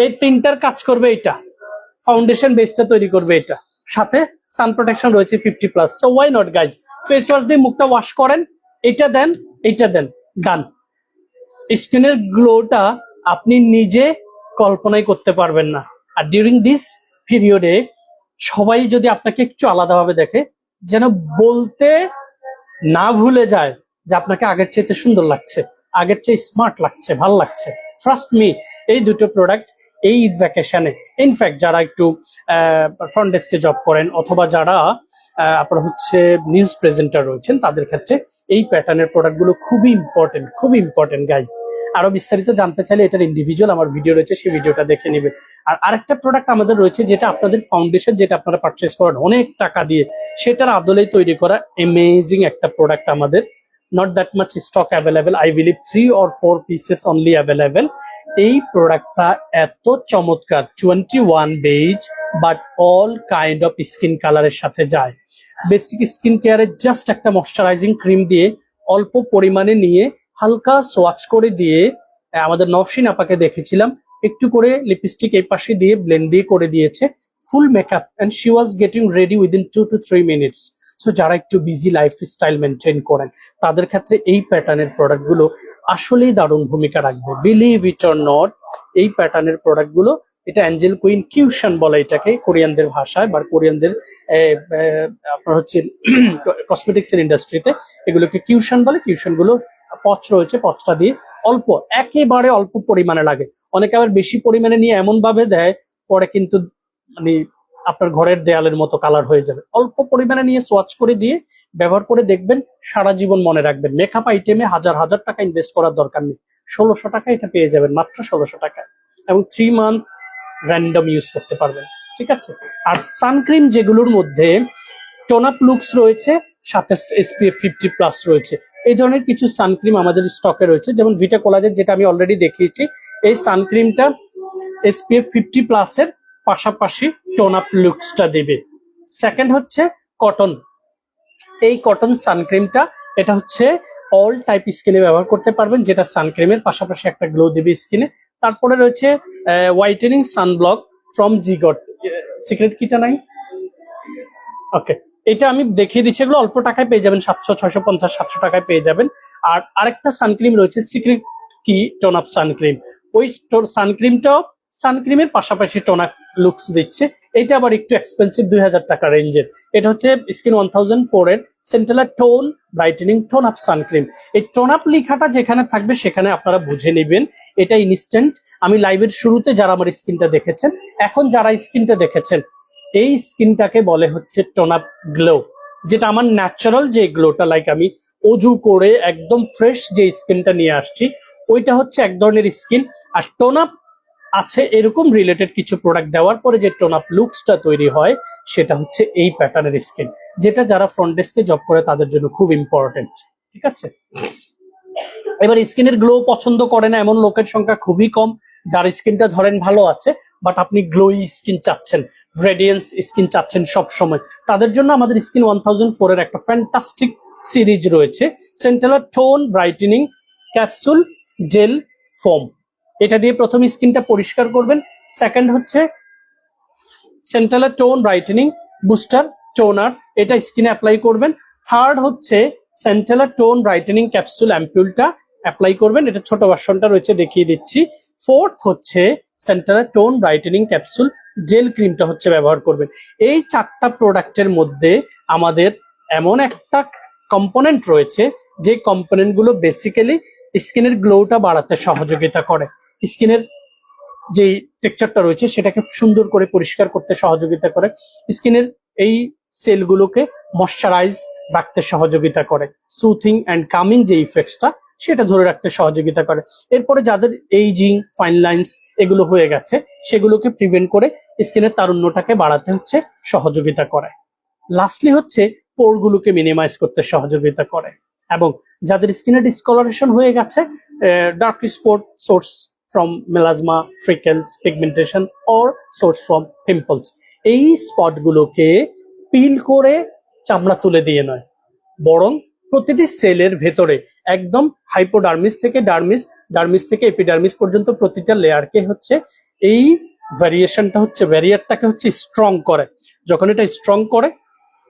এই তিনটার কাজ করবে এটা, ফাউন্ডেশন বেসটা তৈরি করবে এটা, সাথে সান প্রোটেকশন রয়েছে 50+। So why not guys, face wash দিয়ে মুখটা ওয়াশ করেন, এটা দেন, এইটা দেন, ডান। স্কিনের গ্লোটা আপনি নিজে কল্পনাই করতে পারবেন না। আর ডিউরিং দিস পিরিয়ডে সবাই যদি আপনাকে একটু আলাদাভাবে দেখে, যেন বলতে না ভুলে যায় যে আপনাকে আগের চাইতে সুন্দর লাগছে, আগের চেয়ে স্মার্ট লাগছে, ভাল লাগছে। ট্রাস্ট মি, এই দুটো প্রোডাক্ট এই ঈদ ভ্যাকেশনে, ইনফ্যাক্ট যারা একটু ফ্রন্ট ডেস্কে জব করেন অথবা যারা আপনার হচ্ছে নিউজ প্রেজেন্টার রয়েছেন, তাদের ক্ষেত্রে এই প্যাটার্নের প্রোডাক্টগুলো খুবই ইম্পর্টেন্ট, খুবই ইম্পর্টেন্ট গাইজ। আরো বিস্তারিত জানতে চাইলে এটার ইন্ডিভিজুয়াল আমার ভিডিও রয়েছে, সেই ভিডিওটা দেখে নেবেন। আর আরেকটা প্রোডাক্ট আমাদের রয়েছে যেটা আপনাদের ফাউন্ডেশন, যেটা আপনারা পারচেস করেন অনেক টাকা দিয়ে, সেটার আদলেই তৈরি করা অ্যামেজিং একটা প্রোডাক্ট আমাদের। Not that much stock available, I believe 3 or 4 pieces only available. এই প্রোডাক্টটা এত চমৎকার, 21 beige but all kind of skin কালারের সাথে যায়। বেসিক স্কিন কেয়ারের জাস্ট একটা ময়শ্চারাইজিং ক্রিম দিয়ে অল্প পরিমাণে নিয়ে হালকা সোয়াচ করে দিয়ে, আমাদের নওশিন আপাকে দেখেছিলাম একটু করে লিপস্টিক এই পাশে দিয়ে ব্লেন্ড দিয়ে করে দিয়েছে full makeup, and she was getting ready within 2 to 3 minutes. So যারা একটু বিজি লাইফস্টাইল মেনটেন করেন, তাদের ক্ষেত্রে এই প্যাটার্নের প্রোডাক্টগুলো আসলেই দারুণ ভূমিকা রাখবে। বিলিভ ইট অর নট, এই প্যাটার্নের প্রোডাক্টগুলো, এটা অ্যাঞ্জেল কুইন কিউশন বলে এটাকে কোরিয়ানদের ভাষায়, বা কোরিয়ানদের আপনার হচ্ছে কসমেটিক্স এর ইন্ডাস্ট্রিতে এগুলোকে কিউশন বলে। কিউশন গুলো পচ রয়েছে, পচটা দিয়ে অল্প, একেবারে অল্প পরিমাণে লাগে। অনেকে আবার বেশি পরিমাণে নিয়ে এমন ভাবে দেয়, পরে কিন্তু মানে আপনার ঘরের দেয়ালের মতো কালার হয়ে যাবে। অল্প পরিমাণে নিয়ে সোয়াচ করে দিয়ে ব্যবহার করে দেখবেন, সারা জীবন মনে রাখবেন। মেকআপ আইটেমে হাজার হাজার টাকা ইনভেস্ট করার দরকার নেই, 1600 টাকা এটা পেয়ে যাবেন, মাত্র 1600 টাকা, এবং 3 মান্থ র্যান্ডম ইউজ করতে পারবেন। ঠিক আছে। আর সানক্রিম যেগুলোর মধ্যে টোন আপ লুকস রয়েছে, সাথে SPF 50+ রয়েছে, এই ধরনের কিছু সানক্রিম আমাদের স্টকে রয়েছে। যেমন ভিটা কোলাজেন, যেটা আমি অলরেডি দেখিয়েছি, এই সানক্রিমটা SPF 50+ এর পাশাপাশি টোন আপ লুকসটা দেবে। সেকেন্ড হচ্ছে কটন, এই কটন সানক্রিমটা, এটা হচ্ছে অল টাইপ স্কিনে ব্যবহার করতে পারবেন, যেটা সানক্রিমের পাশাপাশি একটা গ্লো দেবে স্কিনে। তারপরে রয়েছে হোয়াইটেনিং সানব্লক ফ্রম জিগট, সিক্রেট কিটা নাই, ওকে, এটা আমি দেখিয়ে দিচ্ছি। এগুলো অল্প টাকায় পেয়ে যাবেন, 700, 650, 700 টাকায় পেয়ে যাবেন। আর আরেকটা সানক্রিম রয়েছে সিক্রেট কি টোন আপ সানক্রিম, ওই সানক্রিমটাও সানক্রিমের পাশাপাশি টোন আপ লুকস দিচ্ছে। এটা আবার একটু এক্সপেন্সিভ, 2000 টাকা রেঞ্জের। এটা হচ্ছে স্কিন 1004 এর সেন্টেলার tone brightening tone up suncream. এই টোন আপ লেখাটা যেখানে থাকবে সেখানে আপনারা বুঝে নেবেন এটা ইনস্ট্যান্ট। আমি লাইভের শুরুতে যারা আমার স্কিনটা দেখেছেন, এখন যারা স্কিনটা দেখেছেন, এই স্কিনটাকে বলে হচ্ছে টোন আপ গ্লো, যেটা আমার ন্যাচারাল যে গ্লোটা, লাইক আমি অজু করে একদম ফ্রেশ যে স্কিনটা নিয়ে আসছি, ওইটা হচ্ছে এক ধরনের স্কিন। আর টোন আপ আছে এরকম রিলেটেড কিছু প্রোডাক্ট দেওয়ার পরে যে টোন আপ লুকসটা তৈরি হয়, সেটা হচ্ছে এই প্যাটার্নের স্কিন, যেটা যারা ফ্রন্ট ডেস্কে জব করে তাদের জন্য খুব ইম্পর্টেন্ট। ঠিক আছে। এবার স্কিনের গ্লো পছন্দ করে না এমন লোকের সংখ্যা খুবই কম, যার স্কিনটা ধরেন ভালো আছে বাট আপনি গ্লোই স্কিন চাচ্ছেন, রেডিয়েন্স স্কিন চাচ্ছেন সব সময়, তাদের জন্য আমাদের স্কিন 1004 এর একটা ফ্যান্টাস্টিক সিরিজ রয়েছে, সেন্টেলার tone brightening capsule gel foam. এটা দিয়ে প্রথম স্কিনটা পরিষ্কার করবেন। সেকেন্ড হচ্ছে সেন্টেলার টোন ব্রাইটেনিং বুস্টার টোনার, এটা স্কিনে অ্যাপ্লাই করবেন। থার্ড হচ্ছে সেন্টেলার টোন ব্রাইটেনিং ক্যাপসুল অ্যাম্পুলটা অ্যাপ্লাই করবেন, এটা ছোট ভার্সনটা রয়েছে দেখিয়ে দিচ্ছি। ফোর্থ হচ্ছে সেন্টেলার টোন ব্রাইটেনিং ক্যাপসুল জেল ক্রিমটা হচ্ছে ব্যবহার করবেন। এই 4টা প্রোডাক্টের মধ্যে আমাদের এমন একটা কম্পোনেন্ট রয়েছে যে কম্পোনেন্ট গুলো বেসিক্যালি স্কিনের গ্লোটা বাড়াতে সহযোগিতা করে, স্কিনের যে টেক্সচারটা রয়েছে সেটাকে সুন্দর করে পরিষ্কার করতে সহযোগিতা করে, স্কিনের এই সেলগুলোকে ময়শ্চারাইজ রাখতে সহযোগিতা করে, সুথিং অ্যান্ড কামিং যে ইফেক্টসটা সেটা ধরে রাখতে সহযোগিতা করে। এরপরে যাদের এইজিং ফাইন লাইন্স এগুলো হয়ে গেছে, সেগুলোকে প্রিভেন্ট করে স্কিনের তারুণ্যটাকে বাড়াতে হচ্ছে সহযোগিতা করে। লাস্টলি হচ্ছে পোরগুলোকে মিনিমাইজ করতে সহযোগিতা করে, এবং যাদের স্কিনের ডিসকলারেশন হয়ে গেছে, dark spot source from melasma, freckles, pigmentation or source from pimples, এই স্পট গুলোকে পিল করে চামড়া তুলে দিয়ে নয়, বরং প্রতিটি সেলের ভেতরে একদম হাইপোডার্মিস থেকে ডার্মিস, ডার্মিস থেকে এপিডার্মিস পর্যন্ত প্রতিটা লেয়ারকে হচ্ছে এই ভ্যারিয়েশনটা হচ্ছে ব্যারিয়ারটাকে হচ্ছে স্ট্রং করে। যখন এটা স্ট্রং করে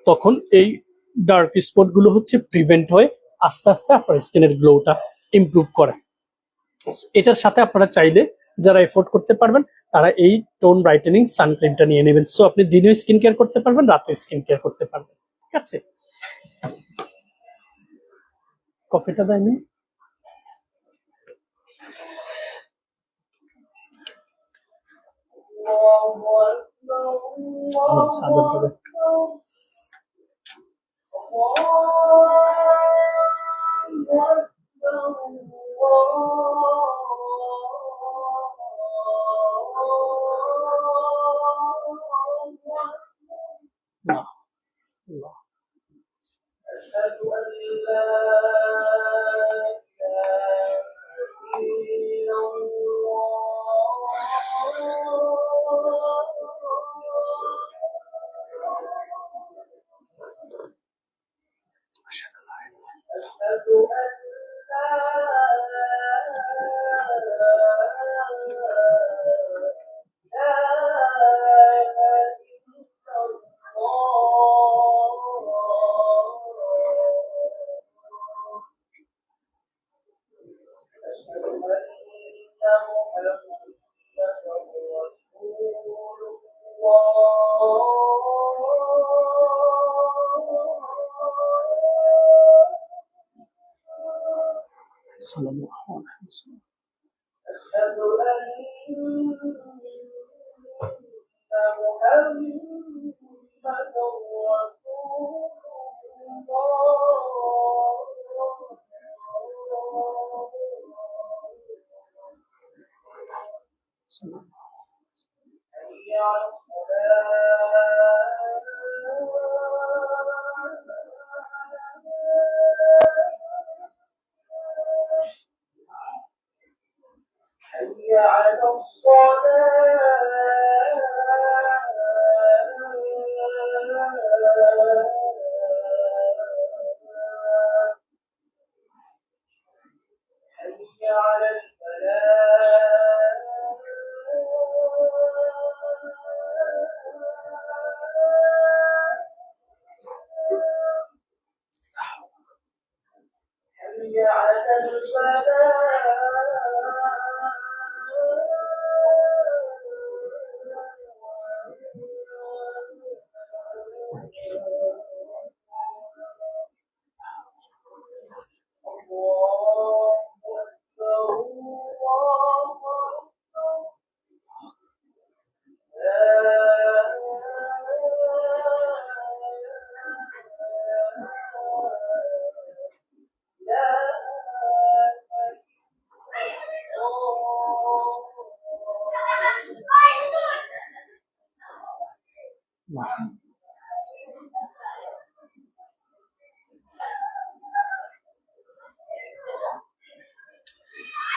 তখন এই ডার্ক স্পট গুলো হচ্ছে প্রিভেন্ট হয়ে আস্তে আস্তে আপনার স্কিনের গ্লোটা ইমপ্রুভ করে। এটার সাথে আপনারা চাইলে যারা এফোর্ড করতে পারবেন তারা এই টোন ব্রাইটেনিং সানক্রিমটা নিয়ে নেবেন। সো আপনি দিনেও স্কিন কেয়ার করতে পারবেন, রাতেও স্কিন কেয়ার করতে পারবেন। ঠিক আছে, কফিটা দেয়নি। সাল্লাল্লাহু আলাইহি ওয়াসাল্লাম।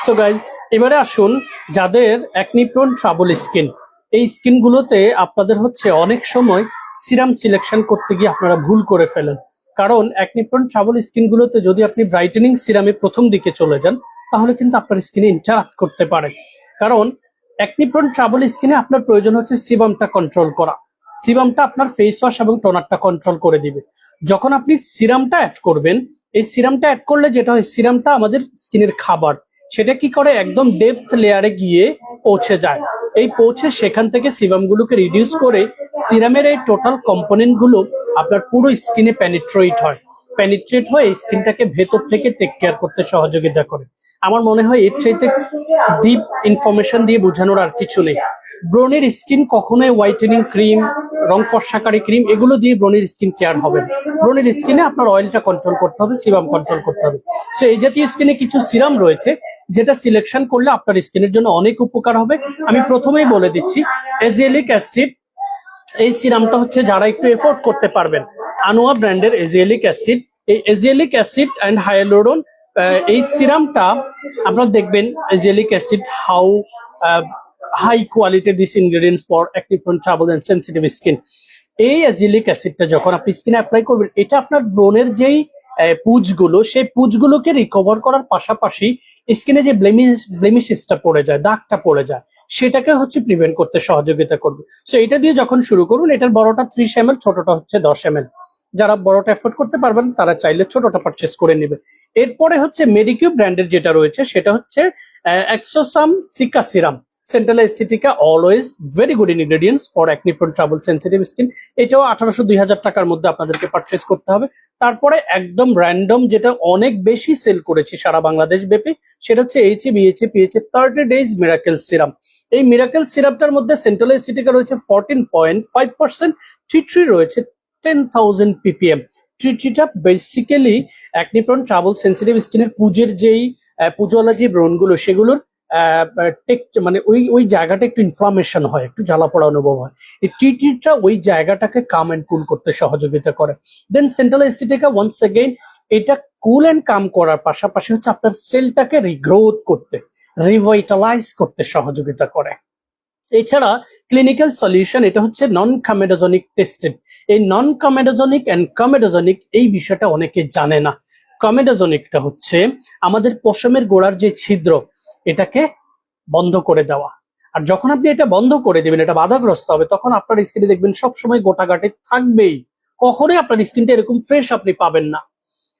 সো গাইজ, এবারে আসুন যাদের অ্যাকনি প্রোন ট্রাবল স্কিন, এই স্কিন গুলোতে আপনাদের হচ্ছে অনেক সময় সিরাম সিলেকশন করতে গিয়ে আপনারা ভুল করে ফেলেন। কারণ অ্যাকনি প্রোন ট্রাবল স্কিন গুলোতে যদি আপনি ব্রাইটেনিং সিরামে প্রথম দিকে চলে যান তাহলে কিন্তু আপনার স্কিনে ইন্টারাক্ট করতে পারে। কারণ অ্যাকনি প্রোন ট্রাবল স্কিনে আপনার প্রয়োজন হচ্ছে সিবামটা কন্ট্রোল করা। সিরামটা আপনার ফেস ওয়াশ এবং টোনারটা কন্ট্রোল করে দিবে। যখন আপনি সিরামটা অ্যাড করবেন, এই সিরামটা অ্যাড করলে যেটা হয়, সিরামটা আমাদের স্কিনের খাবার, সেটা কি করে একদম ডেপথ লেয়ারে গিয়ে পৌঁছে যায়। এই পৌঁছে সেখান থেকে সিরাম গুলোকে রিডিউস করে সিরামের এই টোটাল কম্পোনেন্ট গুলো আপনার পুরো স্কিনে পেনিট্রেট হয়ে স্কিনটাকে ভেতর থেকে টেক কেয়ার করতে সহযোগিতা করে। আমার মনে হয় এর চাইতে ডিপ ইনফরমেশন দিয়ে বোঝানোর আর কিছু নেই। ব্রণের স্কিন কখনোই হোয়াইটেনিং ক্রিম, রং ফর্সাকারী ক্রিম এগুলো দিয়ে ব্রণের স্কিন কেয়ার হবে না। ব্রণের স্কিনে আপনার অয়েলটা কন্ট্রোল করতে হবে, সিরাম কন্ট্রোল করতে হবে। সো এই জাতীয় স্কিনে কিছু সিরাম রয়েছে যেটা সিলেকশন করলে আপনার স্কিনের জন্য অনেক উপকার হবে। আমি প্রথমেই বলে দিচ্ছি, এজিয়েলিক অ্যাসিড, এই সিরামটা হচ্ছে যারা একটু এফোর্ড করতে পারবেন, আনোয়া ব্র্যান্ডের এজিয়েলিক অ্যাসিড। এই এজিয়েলিক অ্যাসিড অ্যান্ড হায়ালুরন, এই সিরামটা আপনারা দেখবেন azelaic acid how high quality this ingredients for acne prone trouble and sensitive skin. এই এজিয়েলিক অ্যাসিডটা যখন আপনি স্কিনে অ্যাপ্লাই করবেন, এটা আপনার ব্রণের যেই পুঁজগুলো, সেই পুঁজগুলোকে রিকভার করার পাশাপাশি স্কিনে যে ব্লেমিশটা পড়ে যায়, দাগটা পড়ে যায়, সেটাকে হচ্ছে প্রিভেন্ট করতে সহযোগিতা করবে। সো এটা দিয়ে যখন শুরু করুন, এটার বড়টা 30 ml, ছোটটা হচ্ছে 10 ml। যারা বড়টা এফোর্ড করতে পারবেন তারা চাইলে ছোটটা পারচেস করে নেবে। এরপরে হচ্ছে মেডিকিউ ব্র্যান্ডের যেটা রয়েছে সেটা হচ্ছে exosome cica serum. Centella asiatica always very good ingredients for acne prone trouble sensitive skin. এটাও 1800-2000 টাকার মধ্যে আপনাদেরকে পারচেস করতে হবে। তারপরে একদম র্যান্ডম যেটা অনেক বেশি সেল করেছি সারা বাংলাদেশ ব্যাপী, সেটা হচ্ছে AHA BHA PHA 30 days miracle serum. এই মিরাকেল সিরাপটার মধ্যে সেন্ট্রাল এসিটিকা রয়েছে 14.5%, টি3 রয়েছে 10,000 ppm। টি3টা basically acne prone trouble sensitive স্কিনের পুজের যেই পুজওয়ালা যে ব্রণগুলো সেগুলোর মানে ওই ওই জায়গাটা একটু ইনফ্লামেশন হয়, একটু জ্বালা পোড়া অনুভব হয়। এই টিটিটা ওই জায়গাটাকে কাম এন্ড কুল করতে সহযোগিতা করে। দেন সেন্ট্রাল এসিটিকা ওয়ান্স এগেইন এটা কুল এন্ড কাম করার পাশাপাশি হচ্ছে আপনার সেলটাকে রিগ্রোথ করতে, রিভাইটালাইজ করতে সহযোগিতা করে। এছাড়া ক্লিনিক্যাল সলিউশন, এটা হচ্ছে নন কমেডোজনিক টেস্টেড। এই নন কমেডোজনিক এন্ড কমেডোজনিক এই বিষয়টা অনেকে জানে না। কমেডোজনিকটা হচ্ছে আমাদের পশমের গোড়ার যে ছিদ্র এটাকে বন্ধ করে দেওয়া। আর যখন আপনি এটা বন্ধ করে দেবেন, এটা বাধাগ্রস্ত হবে, তখন আপনার স্কিনে দেখবেন সবসময় গোটাগাটি থাকবেই, কখনোই আপনার স্কিনটা এরকম ফ্রেশ আপনি পাবেন না।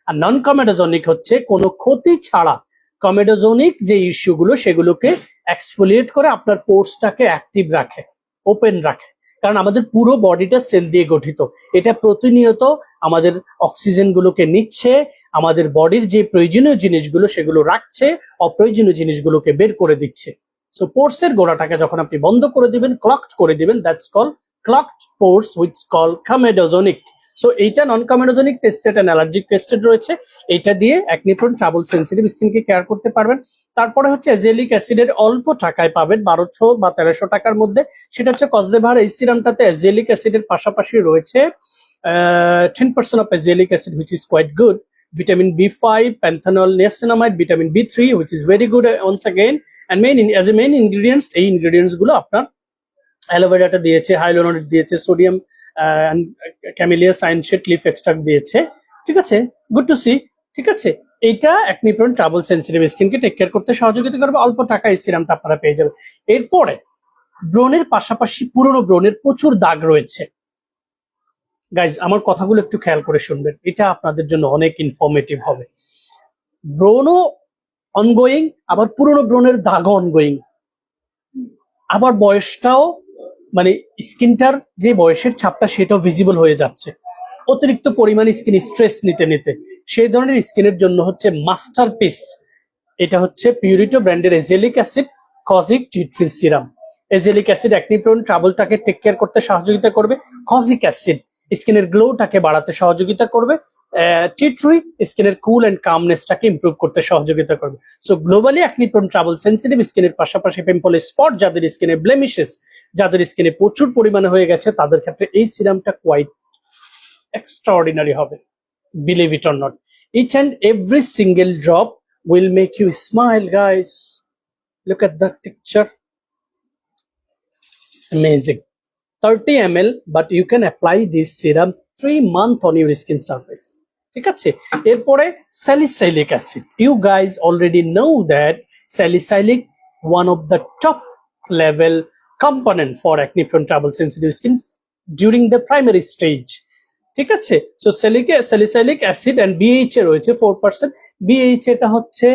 আর নন কমেডোজনিক হচ্ছে কোনো ক্ষতি ছাড়া কমেডোজনিক যে ইস্যুগুলো সেগুলোকে এক্সফোলিয়েট করে আপনার পোর্সটাকে অ্যাক্টিভ রাখে, ওপেন রাখে। কারণ আমাদের পুরো বডিটা সেল দিয়ে গঠিত, এটা প্রতিনিয়ত আমাদের অক্সিজেন গুলোকে নিচ্ছে, আমাদের বডির যে প্রয়োজনীয় জিনিসগুলো সেগুলো রাখছে, অপ্রয়োজনীয় জিনিসগুলোকে বের করে দিচ্ছে। সো পোর্সের গোড়াটাকে যখন আপনি বন্ধ করে দিবেন, ক্লকড করে দিবেন, that's call clogged pores which call comedogenic. So এইটা non comedogenic tested and allergic tested রয়েছে। এইটা দিয়ে অ্যাকনি প্রোন ট্রাবল সেনসিটিভ স্কিনকে কেয়ার করতে পারবেন। তারপরে হচ্ছে অ্যাজেলিক অ্যাসিডের অল্প টাকায় পাবেন 1200 বা 1300 টাকার মধ্যে, সেটা হচ্ছে কসদেভার। এই সিরামটাতে অ্যাজেলিক অ্যাসিডের পাশাপাশি রয়েছে 10% of azelaic acid which is quite good, vitamin B5, panthenol, niacinamide, vitamin B3 which is very good once again. And as a main ingredients, এই ইনগ্রিডিয়েন্টস গুলো আপনার অ্যালোভেরাটা দিয়েছে, হাইলোরোনিক দিয়েছে, sodium camellia sinensis leaf extract দিয়েছে। ঠিক আছে, good to see. ঠিক আছে, এইটা অ্যাকনি প্রোন ট্রাবল সেনসিটিভ স্কিনকে টেক কেয়ার করতে সহযোগিতা করবে। অল্প টাকা এই সিরামটা আপনারা পেয়ে যাবেন। এরপরে ব্রণের পাশাপাশি পুরনো ব্রণের প্রচুর দাগ রয়েছে। গাইজ, আমার কথাগুলো একটু খেয়াল করে শুনবেন, এটা আপনাদের জন্য অনেক ইনফরমেটিভ হবে। ব্রণও অনগোয়িং, আবার পুরনো ব্রণের দাগও অনগোয়িং, আবার বয়সটাও মানে স্কিনটার যে বয়সের ছাপটা সেটাও ভিজিবল হয়ে যাচ্ছে অতিরিক্ত পরিমাণে স্কিন স্ট্রেস নিতে নিতে। সেই ধরনের স্কিনের জন্য হচ্ছে মাস্টারপিস, এটা হচ্ছে পিউরিটো ব্র্যান্ডের এজেলিক অ্যাসিড কজিক টি3 serum. Azelaic acid acne prone ট্রাবলটাকে টেক কেয়ার করতে সহযোগিতা করবে, কজিক অ্যাসিড স্কিনের গ্লোটাকে বাড়াতে সহযোগিতা করবে, টি3 স্কিনের কুল এন্ড কামনেসটাকে ইমপ্রুভ করতে সহযোগিতা করবে। So globally acne prone trouble sensitive স্কিনের পাশাপাশি পিম্পল স্পট যাদের স্কিনে, ব্লেমিশেস যাদের স্কিনে প্রচুর পরিমাণে হয়ে গেছে, তাদের ক্ষেত্রে এই সিরামটা কোয়াইট extraordinary হবে, believe it or not. Each and every single drop will make you smile, guys. Look at the picture, amazing. 30 ml, but you can apply this serum 3 months on your skin surface. ঠিক আছে, এরপরে salicylic acid. You guys already know that salicylic one of the top level component for acne prone trouble sensitive skin during the primary stage. ঠিক আছে, so salicylic acid and BHA রয়েছে 4%। বিএইচএটা হচ্ছে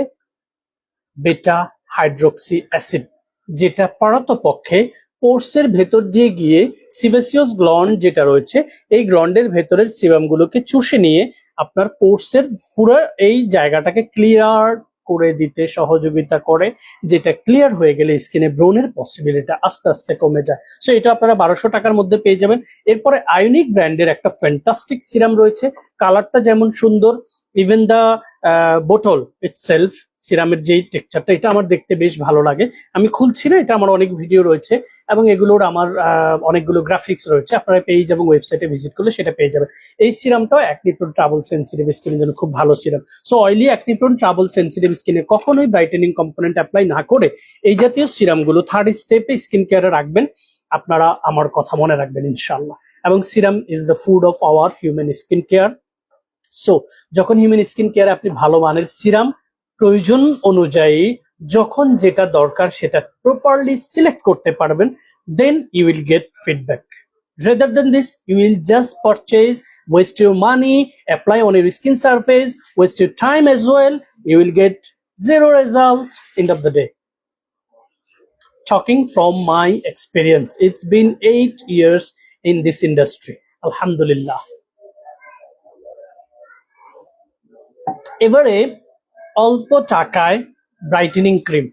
বেটা hydroxy acid, যেটা পারতপক্ষে পোর্সের ভেতর দিয়ে গিয়ে sebaceous gland যেটা রয়েছে এই গ্ল্যান্ডের ভেতরের সিবামগুলোকে চুষে নিয়ে আপনার পোর্সের পুরো এই জায়গাটাকে ক্লিয়ার করে দিতে সহযোগিতা করে, যেটা ক্লিয়ার হয়ে গেলে স্কিনে ব্রণের পসিবিলিটি আস্তে আস্তে কমে যায়। সো এটা আপনারা 1200 টাকার মধ্যে পেয়ে যাবেন। এরপরে আইউনিক ব্র্যান্ডের একটা ফ্যান্টাস্টিক সিরাম রয়েছে, কালারটা যেমন সুন্দর, ইভেন দা বোটল ইটসেলফ, সিরামের যেই টেক্সচারটা, এটা আমার দেখতে বেশ ভালো লাগে। আমি খুলছি না, এটা আমার অনেক ভিডিও রয়েছে এবং এগুলোর আমার অনেকগুলো গ্রাফিক্স রয়েছে, আপনারা পেজ এবং ওয়েবসাইটে ভিজিট করলে সেটা পেয়ে যাবেন। এই সিরামটাও অ্যাকনি প্রোন ট্রাবল সেনসিটিভ স্কিনের জন্য খুব ভালো serum. So oily acne prone trouble sensitive স্কিনে কখনোই ব্রাইটেনিং কম্পোনেন্ট অ্যাপ্লাই না করে এই জাতীয় সিরামগুলো থার্ড স্টেপে স্কিন কেয়ারে রাখবেন। আপনারা আমার কথা মনে রাখবেন ইনশাআল্লাহ। এবং serum is the food of our human skin care. So যখন হিউম্যান স্কিন কেয়ারে আপনি ভালো মানের সিরাম প্রয়োজন অনুযায়ী যখন যেটা দরকার সেটা প্রপারলি সিলেক্ট করতে পারবেন, then you will get feedback. Rather than this, you will just purchase, waste your money, apply on your skin surface, waste your time as well. You will get zero results end of the day. Talking from my experience, it's been 8 years in this industry, alhamdulillah. এবারে অল্প টাকায় brightening cream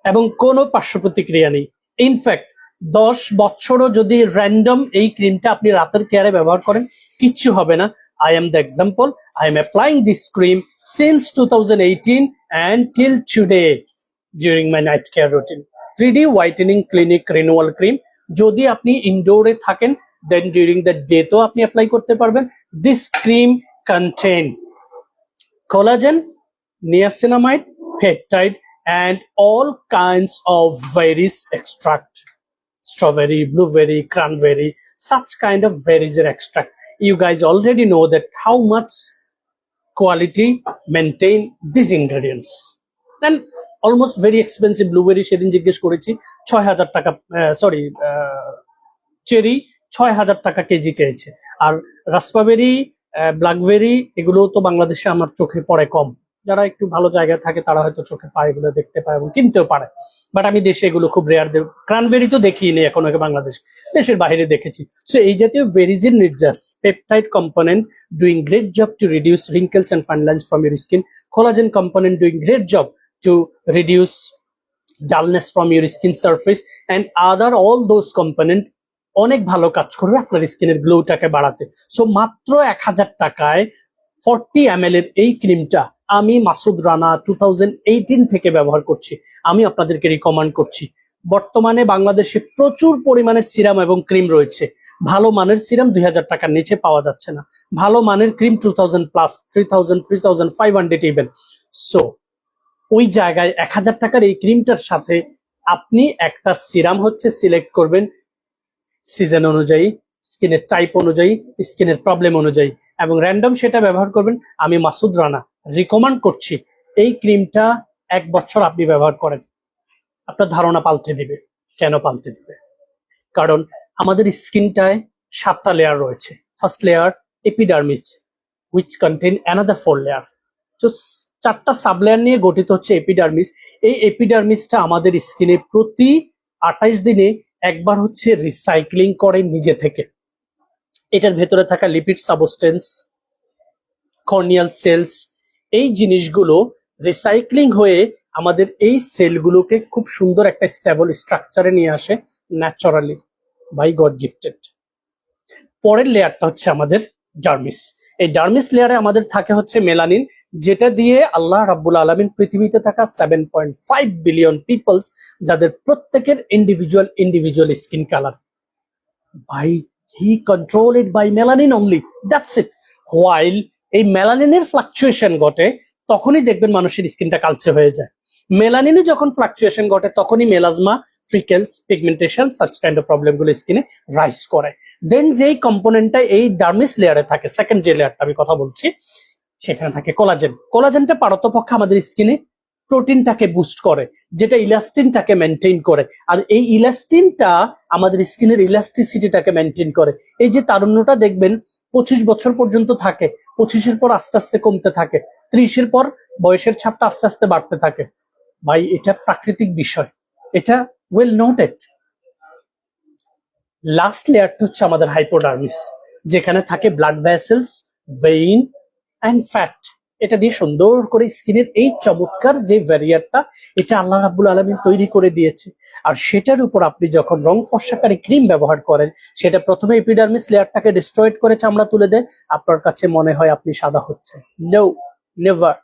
এবং কোনো পার্শ্ব প্রতিক্রিয়া নেই। In fact 10 বছরও যদি র্যান্ডম এই ক্রিমটা আপনি রাতের কেয়ারে ব্যবহার করেন, কিচ্ছু হবে না। I am the example. I am applying this cream since 2018 and till today during my night care routine. 3D whitening clinic renewal cream. যদি আপনি ইনডোরে থাকেন, then during the day তো আপনি অ্যাপ্লাই করতে পারবেন। This cream contain collagen, niacinamide, peptide, and all kinds of berries extract. Strawberry, blueberry, cranberry, such kind of berries extract. You guys already know that how much quality maintain these ingredients. And almost very expensive blueberry সেদিন জিজ্ঞেস করেছি 6,000 টাকা, sorry cherry 6,000 টাকা KG চেয়েছে। আর রাসপাবেরি, blackberry এগুলো তো বাংলাদেশে আমার চোখে পড়ে কম। যারা একটু ভালো জায়গায় থাকে তারা হয়তো চোখে পায়, এগুলো দেখতে পায় এবং কিনতেও পারে, বাট আমি দেশে এগুলো খুব রেয়ার। ক্রানবেরি তো দেখিনি এখন আগে বাংলাদেশ, দেশের বাইরে দেখেছি। সো এই জাতীয় ভেরিজিন নির্যাস peptide component doing great job to reduce wrinkles and fine lines from your skin, collagen component doing great job to reduce dullness from your skin surface, and other all those component অনেক ভালো কাজ করবে আপনার স্কিনের গ্লোটাকে বাড়াতে। So মাত্র 1,000 টাকায় 40 ml এর এই ক্রিমটা আমি মাসুদ রানা 2018 থেকে ব্যবহার করছি। আমি আপনাদেরকে রিকমেন্ড করছি। বর্তমানে বাংলাদেশে প্রচুর পরিমাণে সিরাম এবং ক্রিম রয়েছে। ভালো মানের সিরাম 2,000 টাকার নিচে পাওয়া যাচ্ছে না, ভালো মানের ক্রিম 2,000 প্লাস, 3,000, 3,500 ইভেন। সো ওই জায়গায় 1,000 টাকার এই ক্রিমটার সাথে আপনি একটা সিরাম হচ্ছে সিলেক্ট করবেন সিজন অনুযায়ী, স্কিনের টাইপ অনুযায়ী, স্কিনের প্রবলেম অনুযায়ী, এবং র্যান্ডম সেটা ব্যবহার করবেন। আমি মাসুদ রানা রিকমেন্ড করছি এই ক্রিমটা 1 বছর আপনি ব্যবহার করেন, আপনার ধারণা পাল্টে দিবে। কেন পাল্টে দিবে? কারণ আমাদের স্কিনটায় 7টা লেয়ার রয়েছে। First layer epidermis, which contain another 4 layer. তো 4টা সাবলেয়ার নিয়ে গঠিত হচ্ছে এপিডার্মিস। এই এপিডার্মিসটা আমাদের স্কিনে প্রতি 28 দিনে একবার হচ্ছে রিসাইক্লিং করে নিজে থেকে। এটার ভেতরে থাকা লিপিড সাবস্টেন্স, কর্নিয়াল সেলস, এই জিনিসগুলো রিসাইক্লিং হয়ে আমাদের এই সেলগুলোকে খুব সুন্দর একটা স্টেবল স্ট্রাকচারে নিয়ে আসে ন্যাচারালি, বাই গড গিফটেড। পরের লেয়ারটা হচ্ছে আমাদের ডার্মিস। এই ডার্মিস লেয়ারে আমাদের থাকে হচ্ছে মেলানিন, যেটা দিয়ে আল্লাহ রাব্বুল আলামিন পৃথিবীতে থাকা 7.5 বিলিয়ন পিপলস, যাদের প্রত্যেকের ইন্ডিভিজুয়াল স্কিন কালার, ভাই he control it by melanin only, that's it. While এই মেলানিনের ফ্লাকচুয়েশন ঘটে, তখনই দেখবেন মানুষের স্কিনটা কালচে হয়ে যায়। মেলানিনে যখন ফ্লাকচুয়েশন ঘটে তখনই melasma, freckles, pigmentation, such kind of problem গুলো স্কিনে রাইজ করে। দেন যেই কম্পোনেন্টটা এই ডার্মিস লেয়ারে থাকে, সেকেন্ড যে লেয়ারটা আমি কথা বলছি, সেখানে থাকে কোলাজেন। কোলাজেনটা পারতপক্ষে আমাদের স্কিনে প্রোটিনটাকে বুস্ট করে, যেটা ইলাস্টিনটাকে মেনটেন করে। আর এই ইলাস্টিনটা আমাদের স্কিনের ইলাস্টিসিটিটাকে মেনটেন করে। এই যে তারুণ্যটা দেখবেন 25 বছর পর্যন্ত থাকে, 25-এর পর আস্তে আস্তে কমতে থাকে, 30-এর পর বয়সের ছাপটা আস্তে আস্তে বাড়তে থাকে। ভাই এটা প্রাকৃতিক বিষয়, এটা ওয়েল নোটেড। লাস্ট লেয়ারটা হচ্ছে আমাদের হাইপোডার্মিস, যেখানে থাকে blood vessels, vein and fat. এটা দিয়ে সুন্দর করে স্কিনের এই চমৎকার যে ব্যারিয়ারটা, এটা আল্লাহ রাব্বুল আলামিন তৈরি করে দিয়েছে। আর সেটার উপর আপনি যখন রং ফর্সাকারী ক্রিম ব্যবহার করেন, সেটা প্রথমে এপিডার্মিস লেয়ারটাকে ডিস্ট্রয়েড করে চামড়া তুলে দেয়, আপনার কাছে মনে হয় আপনি সাদা হচ্ছে। No, never.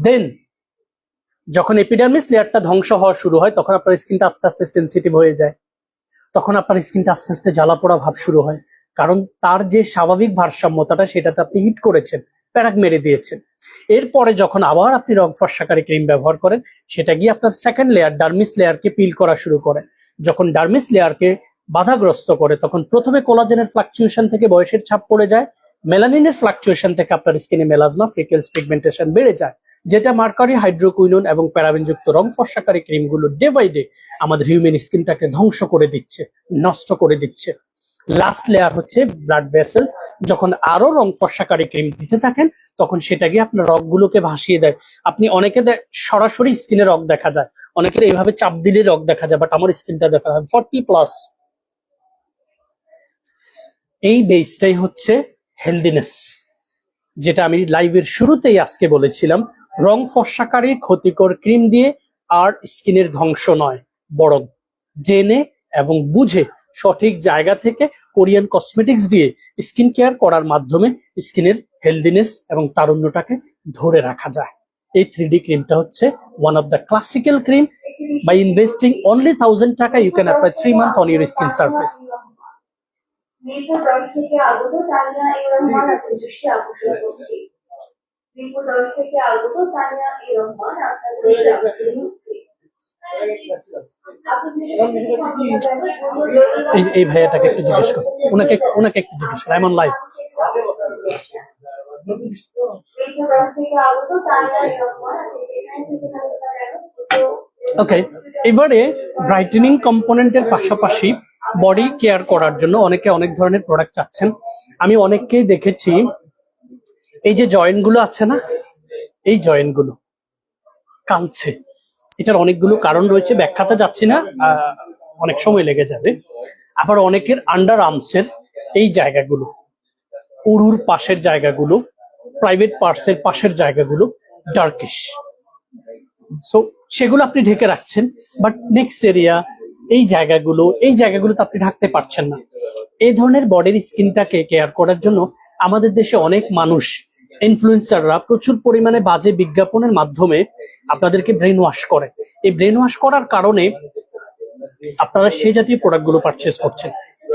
দেন যখন এপিডার্মিস লেয়ারটা ধ্বংস হওয়া শুরু হয়, তখন আপনার স্কিনটা আস্তে আস্তে সেন্সিটিভ হয়ে যায়, তখন আপনার স্কিনটা আস্তে আস্তে জ্বালা পোড়া ভাব শুরু হয়। কারণ তার যে স্বাভাবিক ভারসাম্যতাটা, সেটাতে আপনি হিট করেছেন, প্যারাক মেরে দিয়েছেন। এরপরে যখন আবার আপনি রং ফর্সাকারী ক্রিম ব্যবহার করেন, সেটা গিয়ে আপনার সেকেন্ড লেয়ার ডার্মিস লেয়ারকে পিল করা শুরু করে। যখন ডার্মিস লেয়ারকে বাধাগ্রস্ত করে, তখন প্রথমে কোলাজেনের ফ্লাকচুয়েশন থেকে বয়সের ছাপ পড়ে যায়, মেলানিনের ফ্লাকচুয়েশন থেকে আপনার স্কিনে মেলাজমা, ফ্রিকেলস, পিগমেন্টেশন বেড়ে যায়, যেটা মার্কারি, হাইড্রোকুইনোন এবং প্যারাবেনযুক্ত রং ফর্সাকারী ক্রিমগুলো ডে বাই ডে আমাদের হিউম্যান স্কিনটাকে ধ্বংস করে দিচ্ছে, নষ্ট করে দিচ্ছে। লাস্ট লেয়ার হচ্ছে ব্লাড ভেসেলস। যখন আরো রং ফর্সাকারী ক্রিম দিতে থাকেন তখন সেটা গিয়ে আপনার রগগুলোকে ভাসিয়ে দেয়। আপনি অনেকে সরাসরি স্কিনে রগ দেখা যায়, অনেকের এইভাবে চাপ দিলে রগ দেখা যায়, বাট আমার স্কিনটা দেখা যায় 40+। এই বেসটাই হচ্ছে হেলদিনেস, যেটা আমি লাইভের শুরুতেই আজকে বলেছিলাম। রং ফর্সাকারী ক্ষতিকর ক্রিম দিয়ে আর স্কিনের ধ্বংস নয়, বরং জেনে এবং বুঝে সঠিক জায়গা থেকে কোরিয়ান কসমেটিক্স দিয়ে স্কিন কেয়ার করার মাধ্যমে স্কিনের হেলদিনেস এবং তারুণ্যটাকে ধরে রাখা যায়। এই 3D ক্রিমটা হচ্ছে one of the classical cream. By investing only 1000 টাকা you can apply 3 months on your skin surface. Mirpur 10 থেকে আগত তানিয়া এই রহমান আপনার দৃষ্টি আকর্ষণ করছি। মিরপুর 10 থেকে আগত তানিয়া এই রহমান আপনার দৃষ্টি আকর্ষণ করছি। এই ভাইয়াটাকে একটু জিজ্ঞেস করো, ওনাকে একটু জিজ্ঞেস করো, এমন লাইভ। ওকে, এবারে ব্রাইটেনিং কম্পোনেন্টের পাশাপাশি বডি কেয়ার করার জন্য অনেকে অনেক ধরনের প্রোডাক্ট চাচ্ছেন। আমি অনেককেই দেখেছি, এই যে জয়েন্ট গুলো আছে না, এই জয়েন্ট গুলো কালছে। এটার অনেকগুলো কারণ রয়েছে, ব্যাখ্যাতে যাচ্ছি না, অনেক সময় লেগে যাবে। আবার অনেকের আন্ডার আর্মসের এই জায়গাগুলো, উরুর পাশের জায়গাগুলো, প্রাইভেট পার্টসের পাশের জায়গাগুলো ডার্কিশ, সো সেগুলো আপনি ঢেকে রাখছেন, বাট নেক্সট এরিয়া, এই জায়গাগুলোতে আপনি ঢাকতে পারছেন না। এই ধরনের বডির স্কিনটাকে কেয়ার করার জন্য আমাদের দেশে অনেক মানুষ, ইনফ্লুয়েন্সাররা প্রচুর পরিমাণে বাজে বিজ্ঞাপনের মাধ্যমে আপনাদেরকে ব্রেন ওয়াশ করে। এই ব্রেন ওয়াশ করার কারণে আপনারা সেই জাতীয় প্রোডাক্টগুলো পারচেস করছেন।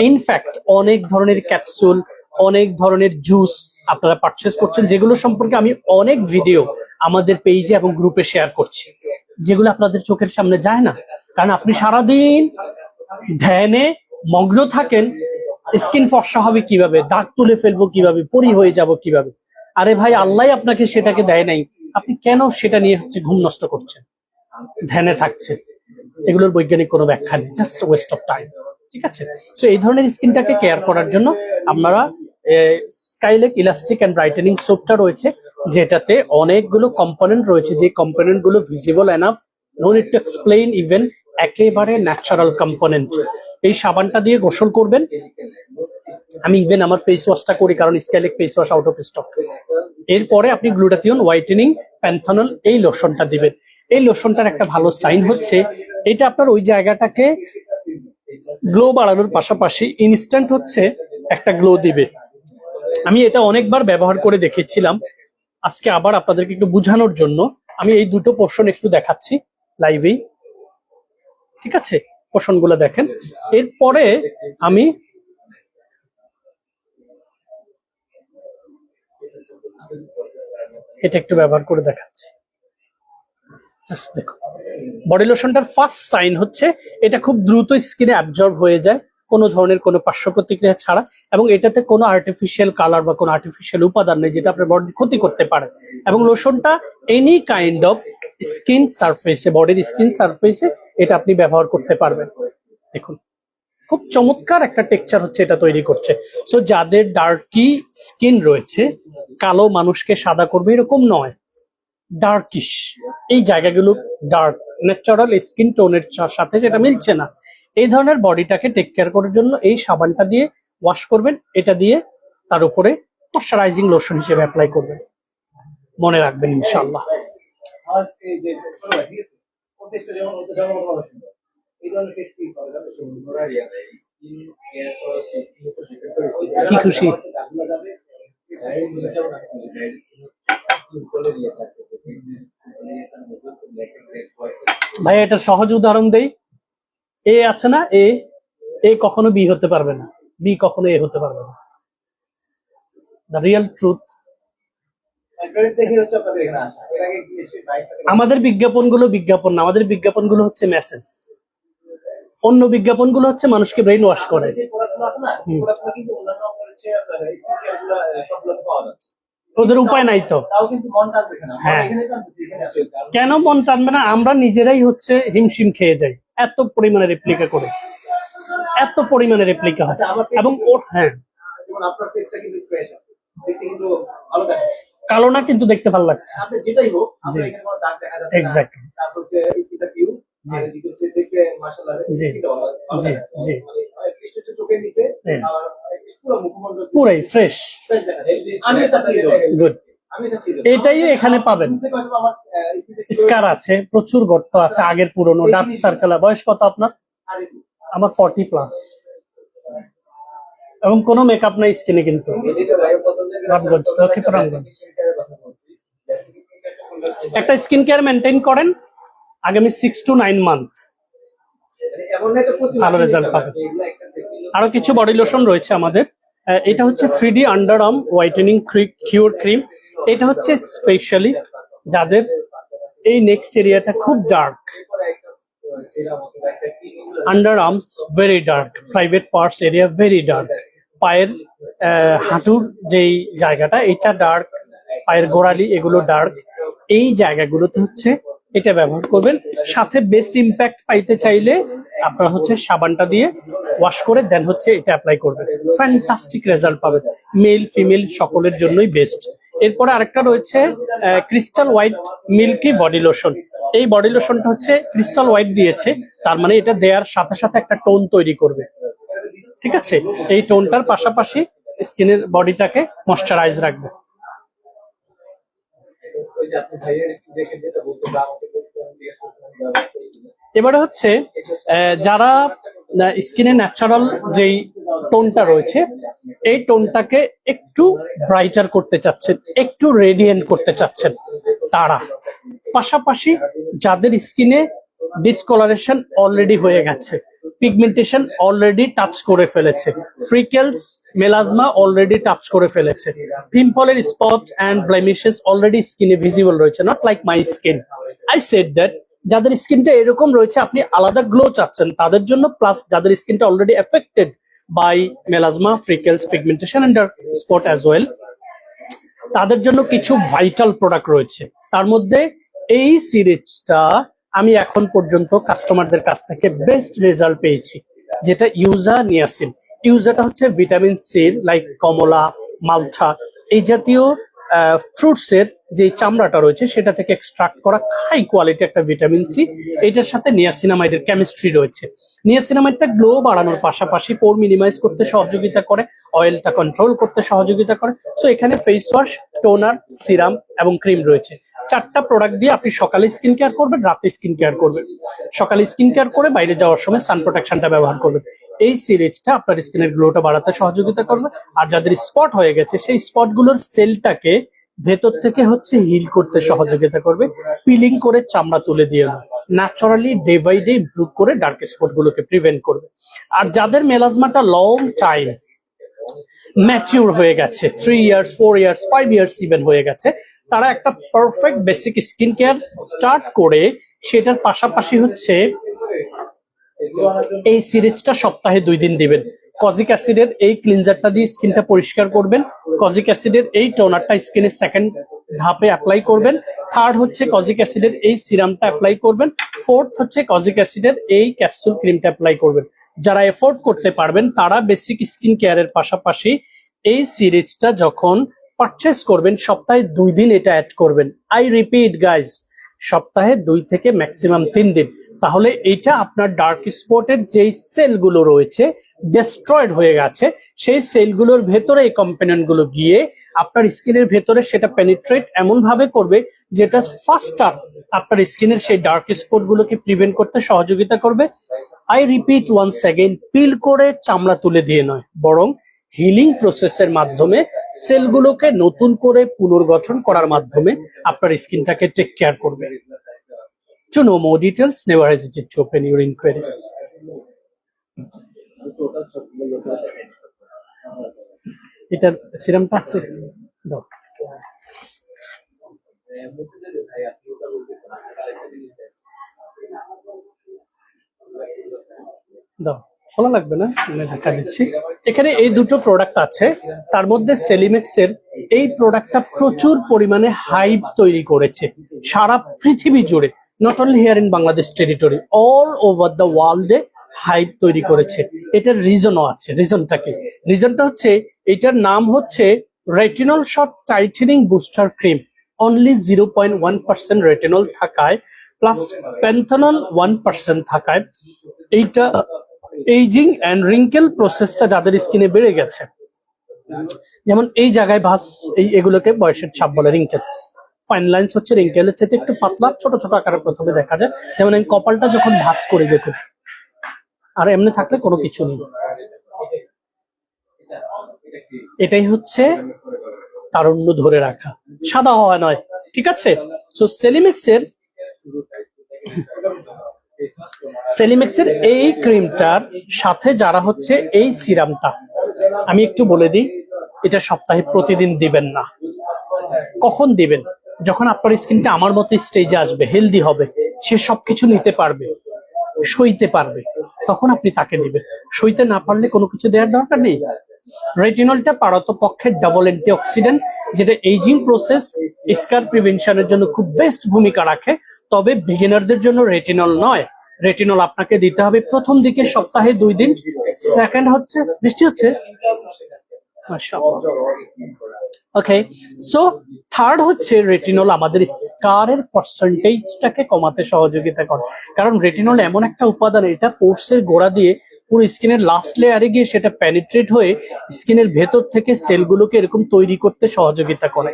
ইনফ্যাক্ট অনেক ধরনের ক্যাপসুল, অনেক ধরনের জুস আপনারা পারচেস করছেন, যেগুলো সম্পর্কে আমি অনেক ভিডিও আমাদের পেজে এবং গ্রুপে শেয়ার করছি, যেগুলো আপনাদের চোখের সামনে যায় না, কারণ আপনি সারাদিন ধ্যানে মগ্ন থাকেন। স্কিন ফর্সা হবে কিভাবে, দাগ তুলে ফেলবো কিভাবে, পরি হয়ে যাব কিভাবে। আরে ভাই, আল্লাহ আপনাকে সেটাকে দেয় নাই, আপনি কেন সেটা নিয়ে ঘুম নষ্ট করছেন, ধ্যানে থাকছেন? এগুলোর বৈজ্ঞানিক কোনো ব্যাখ্যা নেই, জাস্ট ওয়েস্ট অফ টাইম। ঠিক আছে, সো এই ধরনের স্কিনটাকে কেয়ার করার জন্য আপনারা স্কাইলেক ইলাস্টিক অ্যান্ড ব্রাইটেনিং সোপটা রয়েছে, যেটাতে অনেকগুলো কম্পোনেন্ট রয়েছে, যে কম্পোনেন্ট গুলো visible enough, no need to explain even, একেবারে ন্যাচারাল কম্পোনেন্ট। এই সাবানটা দিয়ে গোসল করবেন। আমি ইভেন আমার ফেস ওয়াশটা করি, কারণ স্কাইলেক face wash out of stock. এরপরে আপনি গ্লুটাথিয়ন হোয়াইটেনিং প্যান্থনল এই লোশনটা দিবেন। এই লোশনটার একটা ভালো সাইন হচ্ছে, এটা আপনার ওই জায়গাটাকে গ্লো বাড়ানোর পাশাপাশি ইনস্ট্যান্ট হচ্ছে একটা গ্লো দিবে। আমি এটা অনেকবার ব্যবহার করে দেখেছিলাম, আজকে আবার আপনাদেরকে একটু বোঝানোর জন্য আমি এই দুটো পোর্শন একটু দেখাচ্ছি লাইভেই। ঠিক আছে, পোর্শন গুলো দেখেন। এরপরে আমি এটা একটু ব্যবহার করে দেখাচ্ছি। জাস্ট দেখো, বডি লোশনটার ফার্স্ট সাইন হচ্ছে এটা খুব দ্রুত স্কিনে অ্যাবজর্ব হয়ে যায়, কোনো ধরনের কোনো পার্শ্ব প্রতিক্রিয়া ছাড়া, এবং এটাতে কোনো আর্টিফিশিয়াল কালার বা কোনো আর্টিফিশিয়াল উপাদান নেই যেটা আপনার বডির ক্ষতি করতে পারে। এবং লোশনটা এনি কাইন্ড অফ স্কিন সারফেসে, বডির স্কিন সারফেসে এটা আপনি ব্যবহার করতে পারবেন। দেখুন, খুব চমৎকার একটা টেক্সচার হচ্ছে এটা তৈরি করছে। সো যাদের ডার্কি স্কিন রয়েছে, কালো মানুষকে সাদা করবে এরকম নয়, ডার্কিশ এই জায়গাগুলো ডার্ক, ন্যাচারাল স্কিন টোনের সাথে যেটা মিলছে না, এই ধরনের বডিটাকে টেক কেয়ার করার জন্য এই সাবানটা দিয়ে ওয়াশ করবেন। এটা দিয়ে তার উপরে ময়শ্চারাইজিং লোশন হিসেবে অ্যাপ্লাই করবেন, মনে রাখবেন ইনশাআল্লাহ। কি খুশি ভাই, এটা সহজ উদাহরণ দেই। এ আছে না, এ কখনো বি হতে পারবে না, বি কখনো এ হতে পারবে না। The real truth. আমাদের বিজ্ঞাপনগুলো বিজ্ঞাপন না, আমাদের বিজ্ঞাপনগুলো হচ্ছে মেসেজ। অন্য বিজ্ঞাপনগুলো হচ্ছে মানুষকে ব্রেইন ওয়াশ করে। হচ্ছে আপনার এই ফিচারগুলো সবগুলো পাওয়া যাচ্ছে। ওদের উপায় নাই তো। তাও কিন্তু মন টানছে না। হ্যাঁ। এখানে টানছে, এখানে আছে। কেন মন টানবে না? আমরা নিজেরাই হচ্ছে হিমশিম খেয়ে যাই, এত পরিমাণে রেপ্লিকা করে, এত পরিমাণে রেপ্লিকা হয়। আচ্ছা, আমার এবং ওর হ্যাঁ, যেমন আপনার ফেসটা কিন্তু ফ্রেশ আছে, দেখতে কিন্তু ভালো দেখা যায়। কালো না কিন্তু দেখতে ভালো লাগছে। আপনি যেটাই হোক, আপনার জি। এখানে কোনো দাগ দেখা যাচ্ছে না। Exactly. তারপর হচ্ছে এইটা ভিউ, আর এদিকে হচ্ছে দেখতে মাশাআল্লাহ জি। ভালো জি, দেখা যাচ্ছে। জি। মানে একটু হচ্ছে চোখের নিচে হ্যাঁ। আর পুরো মুখমণ্ডল পুরাই ফ্রেশ। ফ্রেশ দেখা যায়। আমি চাচ্ছি গুড। আমি চাচ্ছি এটাই এখানে পাবেন। আমার স্কার আছে, প্রচুর গর্ত আছে, আগের পুরনো ডার্ক সার্কেল। বয়স কত আপনার? আমার 40 প্লাস, এবং কোনো মেকআপ নাই স্কিনে কিন্তু। একটা স্কিন কেয়ার মেনটেন করেন আগামী 6 to 9 মান্থ, ভালো রেজাল্ট পাবেন। আরো কিছু বডি লোশন রয়েছে আমাদের। এটা হচ্ছে 3D under arm whitening cure cream. এটা হচ্ছে স্পেশালি যাদের এই নেক্সট এরিয়াটা খুব dark, under arms very dark, private parts area very dark, পায়ের হাঁটুর যেই জায়গাটা এটা ডার্ক, পায়ের গোড়ালি এগুলো ডার্ক, এই জায়গাগুলোতে হচ্ছে এটা ব্যবহার করবেন। সাথে বেস্ট ইম্প্যাক্ট পাইতে চাইলে আপনারা হচ্ছে সাবানটা দিয়ে ওয়াশ করে দেন হচ্ছে এটা অ্যাপ্লাই করবেন, ফ্যান্টাস্টিক রেজাল্ট পাবেন। মেল ফিমেল সকলের জন্যই বেস্ট। এরপরে আরেকটা রয়েছে crystal white milky body lotion. এই বডি লোশনটা হচ্ছে ক্রিস্টাল হোয়াইট দিয়েছে, তার মানে এটা দেওয়ার সাথে সাথে একটা টোন তৈরি করবে, ঠিক আছে? এই টোনটার পাশাপাশি স্কিনের বডিটাকে ময়শ্চারাইজ রাখবে। এবারে হচ্ছে যারা স্কিনে ন্যাচারাল যেই টোনটা রয়েছে এই টোনটাকে একটু ব্রাইটার করতে চাচ্ছেন, একটু রেডিয়েন্ট করতে চাচ্ছেন, তারা পাশাপাশি যাদের স্কিনে ডিসকলারেশন অলরেডি হয়ে গেছে, পিগমেন্টেশন অলরেডি টাচ করে ফেলেছে, ফ্রিকেলস মেলাজমা অলরেডি টাচ করে ফেলেছে, পিম্পলের স্পট অ্যান্ড ব্লেমিশেস অলরেডি স্কিনে ভিজিবল রয়েছে, not like my skin. I said that যাদের স্কিনটা এরকম রয়েছে আপনি আলাদা গ্লো চাচ্ছেন তাদের জন্য, প্লাস যাদের স্কিনটা already affected by melasma, freckles, pigmentation and spot as well, তাদের জন্য কিছু ভাইটাল প্রোডাক্ট রয়েছে। তার মধ্যে এই সিরিজটা আমি এখন পর্যন্ত কাস্টমারদের কাছ থেকে বেস্ট রেজাল্ট পেয়েছি, যেটা ইউজা নিয়াসিন। ইউজাটা হচ্ছে ভিটামিন সি লাইক কমলা, মালটা এই জাতীয় ফ্রুটস এর যে চামড়াটা রয়েছে সেটা থেকে এক্সট্রাক্ট করা হাই কোয়ালিটি একটা ভিটামিন সি। এটার সাথে নিয়াসিনামাইডের কেমিস্ট্রি রয়েছে। নিয়াসিনামাইডটা গ্লো বাড়ানোর পাশাপাশি পোর মিনিমাইজ করতে সহযোগিতা করে, অয়েলটা কন্ট্রোল করতে সহযোগিতা করে। সো এখানে ফেস ওয়াশ, টোনার, সিরাম এবং ক্রিম রয়েছে। 4টা প্রোডাক্ট দিয়ে আপনি সকালে স্কিন কেয়ার করবেন, রাতে স্কিন কেয়ার করবেন, সকালে স্কিন কেয়ার করে বাইরে যাওয়ার সময় সান প্রোটেকশনটা ব্যবহার করবেন। এই সিরিজটা আপনার স্কিনের গ্লোটা বাড়াতে সহযোগিতা করবে। আর যাদের স্পট হয়ে গেছে সেই স্পটগুলোর সেলটাকে ভেতর থেকে হচ্ছে হিল করতে সহযোগিতা করবে, পিলিং করে চামড়া তুলে দিয়ে নয়, naturally day by day improve করে ডার্ক স্পট গুলোকে প্রিভেন্ট করবে। আর যাদের মেলাজমাটা লং টাইম ম্যাচিউর হয়ে গেছে, 3 ইয়ার্স, 4 ইয়ার্স, 5 ইয়ার্স ইভেন হয়ে গেছে, তারা একটা perfect basic skin care start করে সেটার পাশাপাশি হচ্ছে এই সিরিজটা সপ্তাহে 2 দিন দিবেন। কজিক অ্যাসিডের এই ক্লিনজারটা দিয়ে স্কিনটা পরিষ্কার করবেন, কজিক অ্যাসিডের এই টোনারটা স্কিনের সেকেন্ড ধাপে অ্যাপ্লাই করবেন, থার্ড হচ্ছে কজিক অ্যাসিডের এই সিরামটা অ্যাপ্লাই করবেন, ফোর্থ হচ্ছে কজিক অ্যাসিডের এই ক্যাপসুল ক্রিমটা অ্যাপ্লাই করবেন। যারা এফোর্ড করতে পারবেন তারা বেসিক স্কিন কেয়ারের পাশাপাশি এই সিরিজটা যখন পারচেস করবেন সপ্তাহে 2 দিন এটা অ্যাড করবেন। আই রিপিট গাইজ, সপ্তাহে 2 থেকে ম্যাক্সিমাম 3 দিন। তাহলে এটা আপনার ডার্ক স্পটের যেই সেলগুলো রয়েছে ডেস্ট্রয়েড হয়ে গেছে, সেই সেলগুলোর ভেতরে এই কম্পোনেন্ট গুলো গিয়ে আপনার স্কিনের ভেতরে সেটা পেনিট্রেট এমন ভাবে করবে যেটা ফাস্টার আপনার স্কিনের সেই ডার্ক স্পট গুলোকে প্রিভেন্ট করতে সহযোগিতা করবে। আই রিপিট ওয়ান্স অ্যাগেইন, পিল করে চামড়া তুলে দিয়ে নয়, বরং হিলিং প্রসেসের মাধ্যমে সেলগুলোকে নতুন করে পুনর্গঠন করার মাধ্যমে আপনার স্কিনটাকে টেক কেয়ার করবে। To know more details, never hesitate to open your inquiries. এটার সিরামটা আছে দাও। দাও, খোলা লাগবে না, আমি দেখা দিচ্ছি। এখানে এই দুটো প্রোডাক্ট আছে, তার মধ্যে সেলিমেক্সের এই প্রোডাক্টটা প্রচুর পরিমাণে হাইপ তৈরি করেছে সারা পৃথিবী জুড়ে, not only here in Bangladesh territory, all over the ওয়ার্ল্ডে হাইপ তৈরি করেছে। এটার রিজনও আছে। রিজনটা কি? রিজনটা হচ্ছে এটার নাম হচ্ছে retinol shot tightening booster cream. Only 0.1% retinol থাকায় প্লাস প্যান্থানল 1% থাকায় এইটা এইজিং অ্যান্ড রিঙ্কেল প্রসেসটা যাদের স্কিনে বেড়ে গেছে, যেমন এই জায়গায় ভাঁজ, এগুলোকে বয়সের ছাপ বলে, রিঙ্কেলস। ফাইন লাইন্স হচ্ছে রিঙ্কেলের চেয়ে একটু পাতলা, ছোট ছোট আকারে প্রথমে দেখা যায়। যেমন এই কপালটা যখন ভাঁজ করে দেখুন, আর এমনি থাকলে কোনো কিছু নেই। এটাই হচ্ছে তারুণ্য ধরে রাখা, সাদা হওয়া নয়, ঠিক আছে? সো সেলিমেক্সের এই ক্রিমটার সাথে যারা হচ্ছে এই সিরামটা, আমি একটু বলে দিই, এটা সপ্তাহে প্রতিদিন দিবেন না। কখন দিবেন? যখন আপনার স্কিনটা আমার মতো স্টেজে আসবে, হেলদি হবে, সে সবকিছু নিতে পারবে, সইতে পারবে, তখন আপনি তাকে দিবেন। সইতে না পারলে কোনো কিছু দেওয়ার দরকার নেই। রেটিনলটা পারতপক্ষে ডাবল অ্যান্টিঅক্সিডেন্ট, যেটা এইজিং প্রসেস, স্কার প্রিভেনশনের জন্য খুব বেস্ট ভূমিকা রাখে। তবে বিগিনারদের জন্য রেটিনল নয়। রেটিনল আপনাকে দিতে হবে প্রথম দিকে সপ্তাহে 2 দিন। সেকেন্ড হচ্ছে, বৃষ্টি হচ্ছে, ওকে। সো থার্ড হচ্ছে রেটিনল আমাদের স্কারের পার্সেন্টেজটাকে কমাতে সহযোগিতা করে। কারণ রেটিনল এমন একটা উপাদান, এটা পোর্সের গোড়া দিয়ে পুরো স্কিনের লাস্ট লেয়ারে গিয়ে সেটা পেনিট্রেট হয়ে স্কিনের ভেতর থেকে সেলগুলোকে এরকম তৈরি করতে সহযোগিতা করে।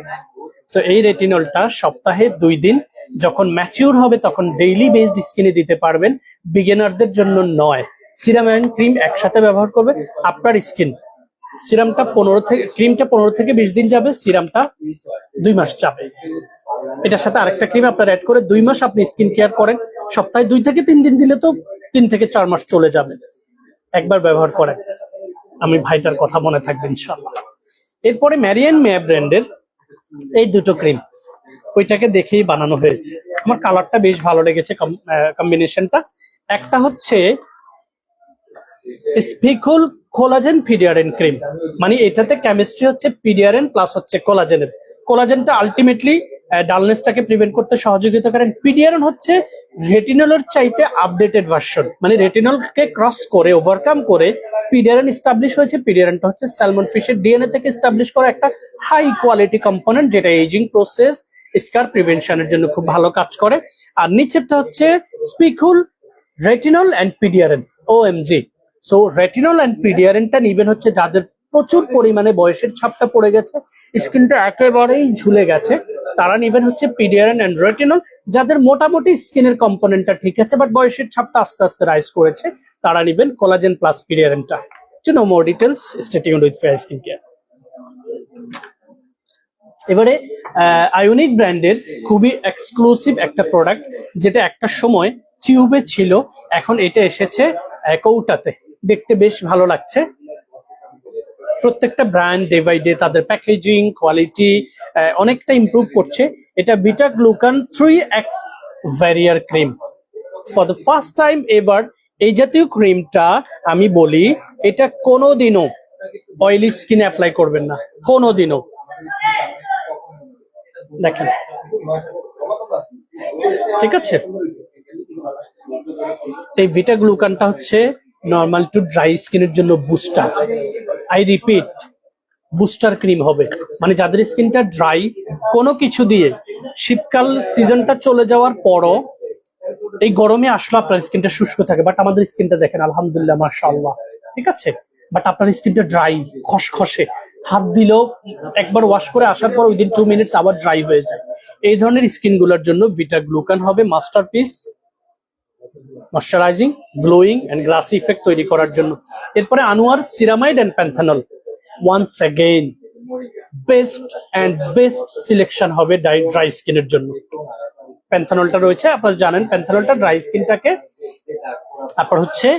সো এই রেটিনলটা সপ্তাহে 2 দিন, যখন ম্যাচিউর হবে তখন ডেইলি বেসড স্কিনে দিতে পারবেন, বিগিনারদের জন্য নয়। সিরাম এন্ড ক্রিম একসাথে ব্যবহার করবে আপনার স্কিন। সিরামটা 15 থেকে 20 দিন যাবে, সিরামটা 2 মাস যাবে। এটার সাথে আরেকটা ক্রিম আপনার অ্যাড করে 2 মাস আপনি স্কিন কেয়ার করেন। সপ্তাহে 2 থেকে 3 দিন দিলে তো 3 থেকে 4 মাস চলে যাবে। একবার ব্যবহার করেন, আমি ভাইটার কথা মনে থাকবে ইনশাআল্লাহ। এরপরে ম্যারিয়ান মেয়া ব্র্যান্ডের এই দুটো ক্রিম, ওইটাকে দেখেই বানানো হয়েছে। আমার কালারটা বেশ ভালো লেগেছে, কম্বিনেশনটা। একটা হচ্ছে স্পিকুল কোলাজেন পিডিয়ারেন ক্রিম, মানে এটাতে কেমিস্ট্রি হচ্ছে পিডিয়ারেন প্লাস হচ্ছে কোলাজেনের। কোলাজেনটা আলটিমেটলি ডালনেসটাকে প্রিভেন্ট করতে সহযোগিতা করেন। পিডিয়ারেন হচ্ছে রেটিনলের চাইতে আপডেটেড ভার্সন, মানে রেটিনলকে ক্রস করে ওভারকাম করে পিডিয়ারেন এস্টাবলিশ হয়েছে। পিডিয়ারেনটা হচ্ছে স্যালমন ফিশের ডিএনএ থেকে এস্টাবলিশ করা একটা হাই কোয়ালিটি কম্পোনেন্ট, যেটা এজিং প্রসেস, স্কার প্রিভেনশনের জন্য খুব ভালো কাজ করে। আর নিচেরটা হচ্ছে spicule retinol and PDRN, OMG। So retinol and পিডিয়ারেনটা নিবেন হচ্ছে যাদের প্রচুর পরিমাণে বয়সের ছাপটা পড়ে গেছে, স্কিনটা একেবারেই ঝুলে গেছে, তারা নিবেন হচ্ছে পিডিয়ারেন অ্যান্ড রেটিনল। যাদের মোটামুটি স্কিনের কম্পোনেন্টটা ঠিক আছে বাট বয়সের ছাপটা আস্তে আস্তে রাইজ করেছে, তারা নিবেন কোলাজেন প্লাস পিডিয়ারেনটা। To know more details, stay tuned with fair skin care. এবারে আয়োনিক ব্র্যান্ডের খুবই এক্সক্লুসিভ একটা প্রোডাক্ট, যেটা একটা সময় টিউবে ছিল, এখন এটা এসেছে কৌটাতে। দেখতে বেশ ভালো লাগছে। প্রত্যেকটা ব্র্যান্ড ডে বাই ডে তাদের প্যাকেজিং কোয়ালিটি অনেকটা ইমপ্রুভ করছে। এটা beta glucan 3x barrier cream. For the first time এবার এই জাতীয় ক্রিমটা আমি বলি, এটা কোনোদিনও অয়েলি স্কিনে অ্যাপ্লাই করবেন না, কোনোদিনও। দেখেন, ঠিক আছে? এই বিটা গ্লুকানটা হচ্ছে নর্মাল টু ড্রাই স্কিনের জন্য booster. I repeat, booster cream হবে, মানে যাদের স্কিনটা ড্রাই, কোনো কিছু দিয়ে শীতকাল সিজনটা চলে যাওয়ার পরও এই গরমে আসলে আপনার স্কিনটা শুষ্ক থাকে, বাট আমাদের স্কিনটা দেখেন আলহামদুলিল্লাহ মাশাআল্লাহ, ঠিক আছে? বাট আপনার স্কিনটা ড্রাই, খসখসে, হাত দিলেও একবার ওয়াশ করে আসার পর উইদিন 2 মিনিটস আবার ড্রাই হয়ে যায়। এই ধরনের স্কিন গুলোর জন্য বিটা গ্লুকান হবে masterpiece, moisturizing, glowing and glassy effect তৈরি করার জন্য। এরপরে আনোয়ার ceramide and panthenol, once again best selection হবে ড্রাই স্কিনের জন্য। প্যান্থানলটা রয়েছে, আপনারা জানেন প্যান্থানলটা ড্রাই স্কিনটাকে আপনার হচ্ছে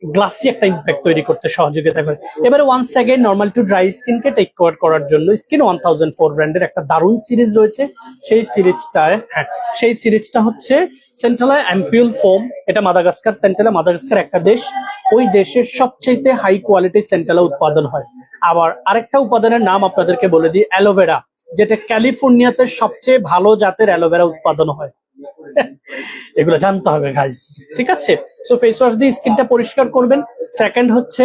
গ্লাসি একটা ইম্প্যাক্ট তৈরি করতে সহযোগিতা করে। এবারে once again normal to dry স্কিনকে টেক কেয়ার করার জন্য স্কিন 1004 ব্র্যান্ডের একটা দারুণ সিরিজ রয়েছে। সেই সিরিজটা হচ্ছে সেন্ট্রালা অ্যাম্পিউল ফোম। এটা মাদাগাস্কার, সেন্ট্রালা মাদাগাস্কার একটা দেশ, ওই দেশের সবচেয়ে হাই কোয়ালিটি সেন্ট্রালা উৎপাদন হয়। আবার আরেকটা উপাদানের নাম আপনাদেরকে বলে দিই, অ্যালোভেরা, যেটা ক্যালিফোর্নিয়াতে সবচেয়ে ভালো জাতের অ্যালোভেরা উৎপাদন হয়। এগুলো জানতে হবে গাইস, ঠিক আছে? সো ফেস ওয়াশ দিয়ে স্কিনটা পরিষ্কার করবেন। সেকেন্ড হচ্ছে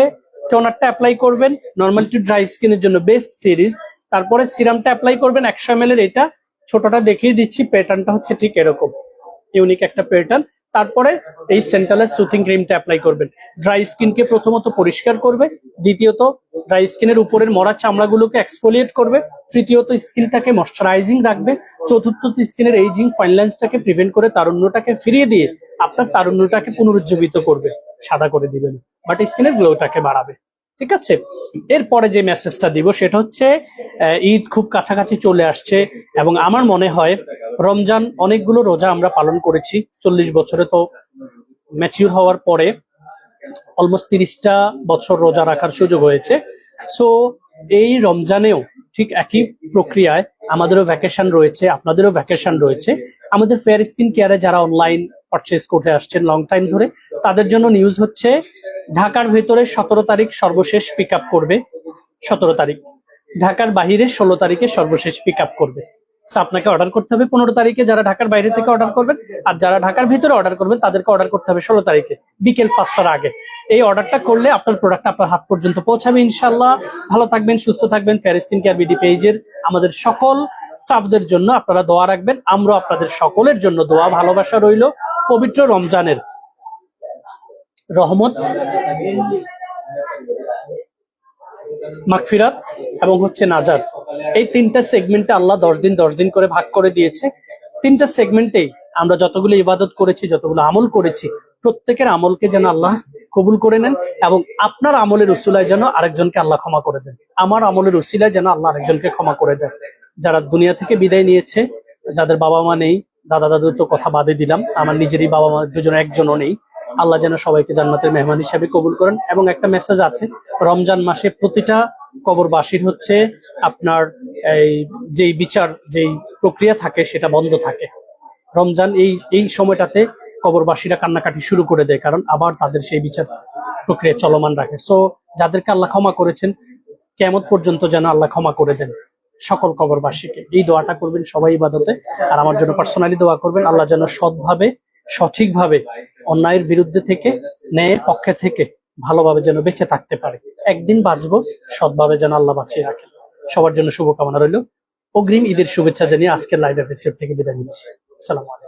টোনারটা অ্যাপ্লাই করবেন, নর্মাল টু ড্রাই স্কিনের জন্য বেস্ট সিরিজ। তারপরে সিরামটা অ্যাপ্লাই করবেন 100 ml এর। এটা ছোটটা দেখিয়ে দিচ্ছি, প্যাটার্নটা হচ্ছে ঠিক এরকম, ইউনিক একটা প্যাটার্ন। তারপরে এই সেন্ট্রালের সুথিং ক্রিমটা অ্যাপ্লাই করবেন। ড্রাই স্কিনকে প্রথমত পরিষ্কার করবে, দ্বিতীয়ত ড্রাই স্কিনের উপরের মরা চামড়াগুলোকে এক্সফোলিয়েট করবে, তৃতীয়ত স্কিনটাকে ময়শ্চারাইজিং রাখবে, চতুর্থত স্কিনের এইজিং ফাইন লাইন্সটাকে প্রিভেন্ট করে তারুণ্যটাকে ফিরিয়ে দিয়ে আপনার তারুণ্যটাকে পুনরুজ্জীবিত করবে, সাদা করে দিবেন, বাট স্কিনের গ্লোটাকে বাড়াবে, ঠিক আছে? এরপরে যে মেসেজটা দিব সেটা হচ্ছে ঈদ খুব কাছাকাছি চলে আসছে এবং আমার মনে হয় রমজান, অনেকগুলো রোজা আমরা পালন করেছি 40 বছরে, তো ম্যাচিউর হওয়ার পরে অলমোস্ট 30টা বছর রোজা রাখার সুযোগ হয়েছে। সো এই রমজানেও ঠিক একই প্রক্রিয়ায় আমাদেরও ভ্যাকেশন রয়েছে, আপনাদেরও ভ্যাকেশন রয়েছে। আমাদের ফেয়ার স্কিন কেয়ারে যারা অনলাইন পারচেজ করতে আসছেন লং টাইম ধরে, তাদের জন্য নিউজ হচ্ছে ঢাকার ভেতরে 17 তারিখ সর্বশেষ পিক আপ করবে, 17 তারিখ। ঢাকার বাহিরে 16 তারিখে সর্বশেষ পিক আপ করবে। সো আপনাকে অর্ডার করতে হবে 15 তারিখে যারা ঢাকার বাইরে থেকে অর্ডার করবেন, আর যারা ঢাকার ভিতরে অর্ডার করবেন তাদেরকে অর্ডার করতে হবে 16 তারিখে বিকেল 5টার আগে। এই অর্ডারটা করলে আপনার প্রোডাক্ট আপনার হাত পর্যন্ত পৌঁছাবে ইনশাল্লাহ। ভালো থাকবেন, সুস্থ থাকবেন। ফেয়ার স্কিন কেয়ার বিডি পেজের আমাদের সকল স্টাফদের জন্য আপনারা দোয়া রাখবেন, আমরা আপনাদের সকলের জন্য দোয়া ভালোবাসা রইল। পবিত্র রমজানের রহমত, মাগফিরাত এবং হচ্ছে নাজাত, এই 3টা সেগমেন্টে আল্লাহ 10 দিন 10 দিন করে ভাগ করে দিয়েছে। 3টা সেগমেন্টেই আমরা যতগুলো ইবাদত করেছি, যতগুলো আমল করেছি, প্রত্যেকের আমলকে যেন আল্লাহ কবুল করে নেন এবং আপনার আমলের উসিলায় যেন আরেকজনকে আল্লাহ ক্ষমা করে দেন, আমার আমলের উসিলায় যেন আল্লাহ আরেকজনকে ক্ষমা করে দেন। যারা দুনিয়া থেকে বিদায় নিয়েছে, যাদের বাবা মা নেই, দাদা দাদুর তো কথা বাদে দিলাম, আমার নিজেরই বাবা মা দুজনে একজনও নেই, আল্লাহ যেন সবাইকে জান্নাতের মেহমান হিসাবে কবুল করেন। এবং একটা মেসেজ আছে, রমজান মাসে প্রতিটা কবরবাসীর হচ্ছে আপনার এই যেই বিচার, যেই প্রক্রিয়া থাকে সেটা বন্ধ থাকে। রমজান এই সময়টাতে কবরবাসীরা কান্নাকাটি শুরু করে দেয়, কারণ আবার তাদের সেই বিচার প্রক্রিয়া চলমান রাখে। সো যাদেরকে আল্লাহ ক্ষমা করেছেন, কিয়ামত পর্যন্ত যেন আল্লাহ ক্ষমা করে দেন সকল কবরবাসীকে। এই দোয়াটা করবেন সবাই ইবাদতে, আর আমার জন্য পার্সোনালি দোয়া করবেন, আল্লাহ যেন সৎভাবে, সঠিকভাবে, অন্যায়ের বিরুদ্ধে থেকে, ন্যায়ের পক্ষে থেকে ভালোভাবে যেন বেঁচে থাকতে পারে। একদিন বাঁচবো, সৎভাবে যেন আল্লাহ বাঁচিয়ে রাখেন। সবার জন্য শুভকামনা রইল। অগ্রিম ঈদের শুভেচ্ছা জানিয়ে আজকের লাইভ এপিসোড থেকে বিদায় নিচ্ছি। আসসালামু আলাইকুম।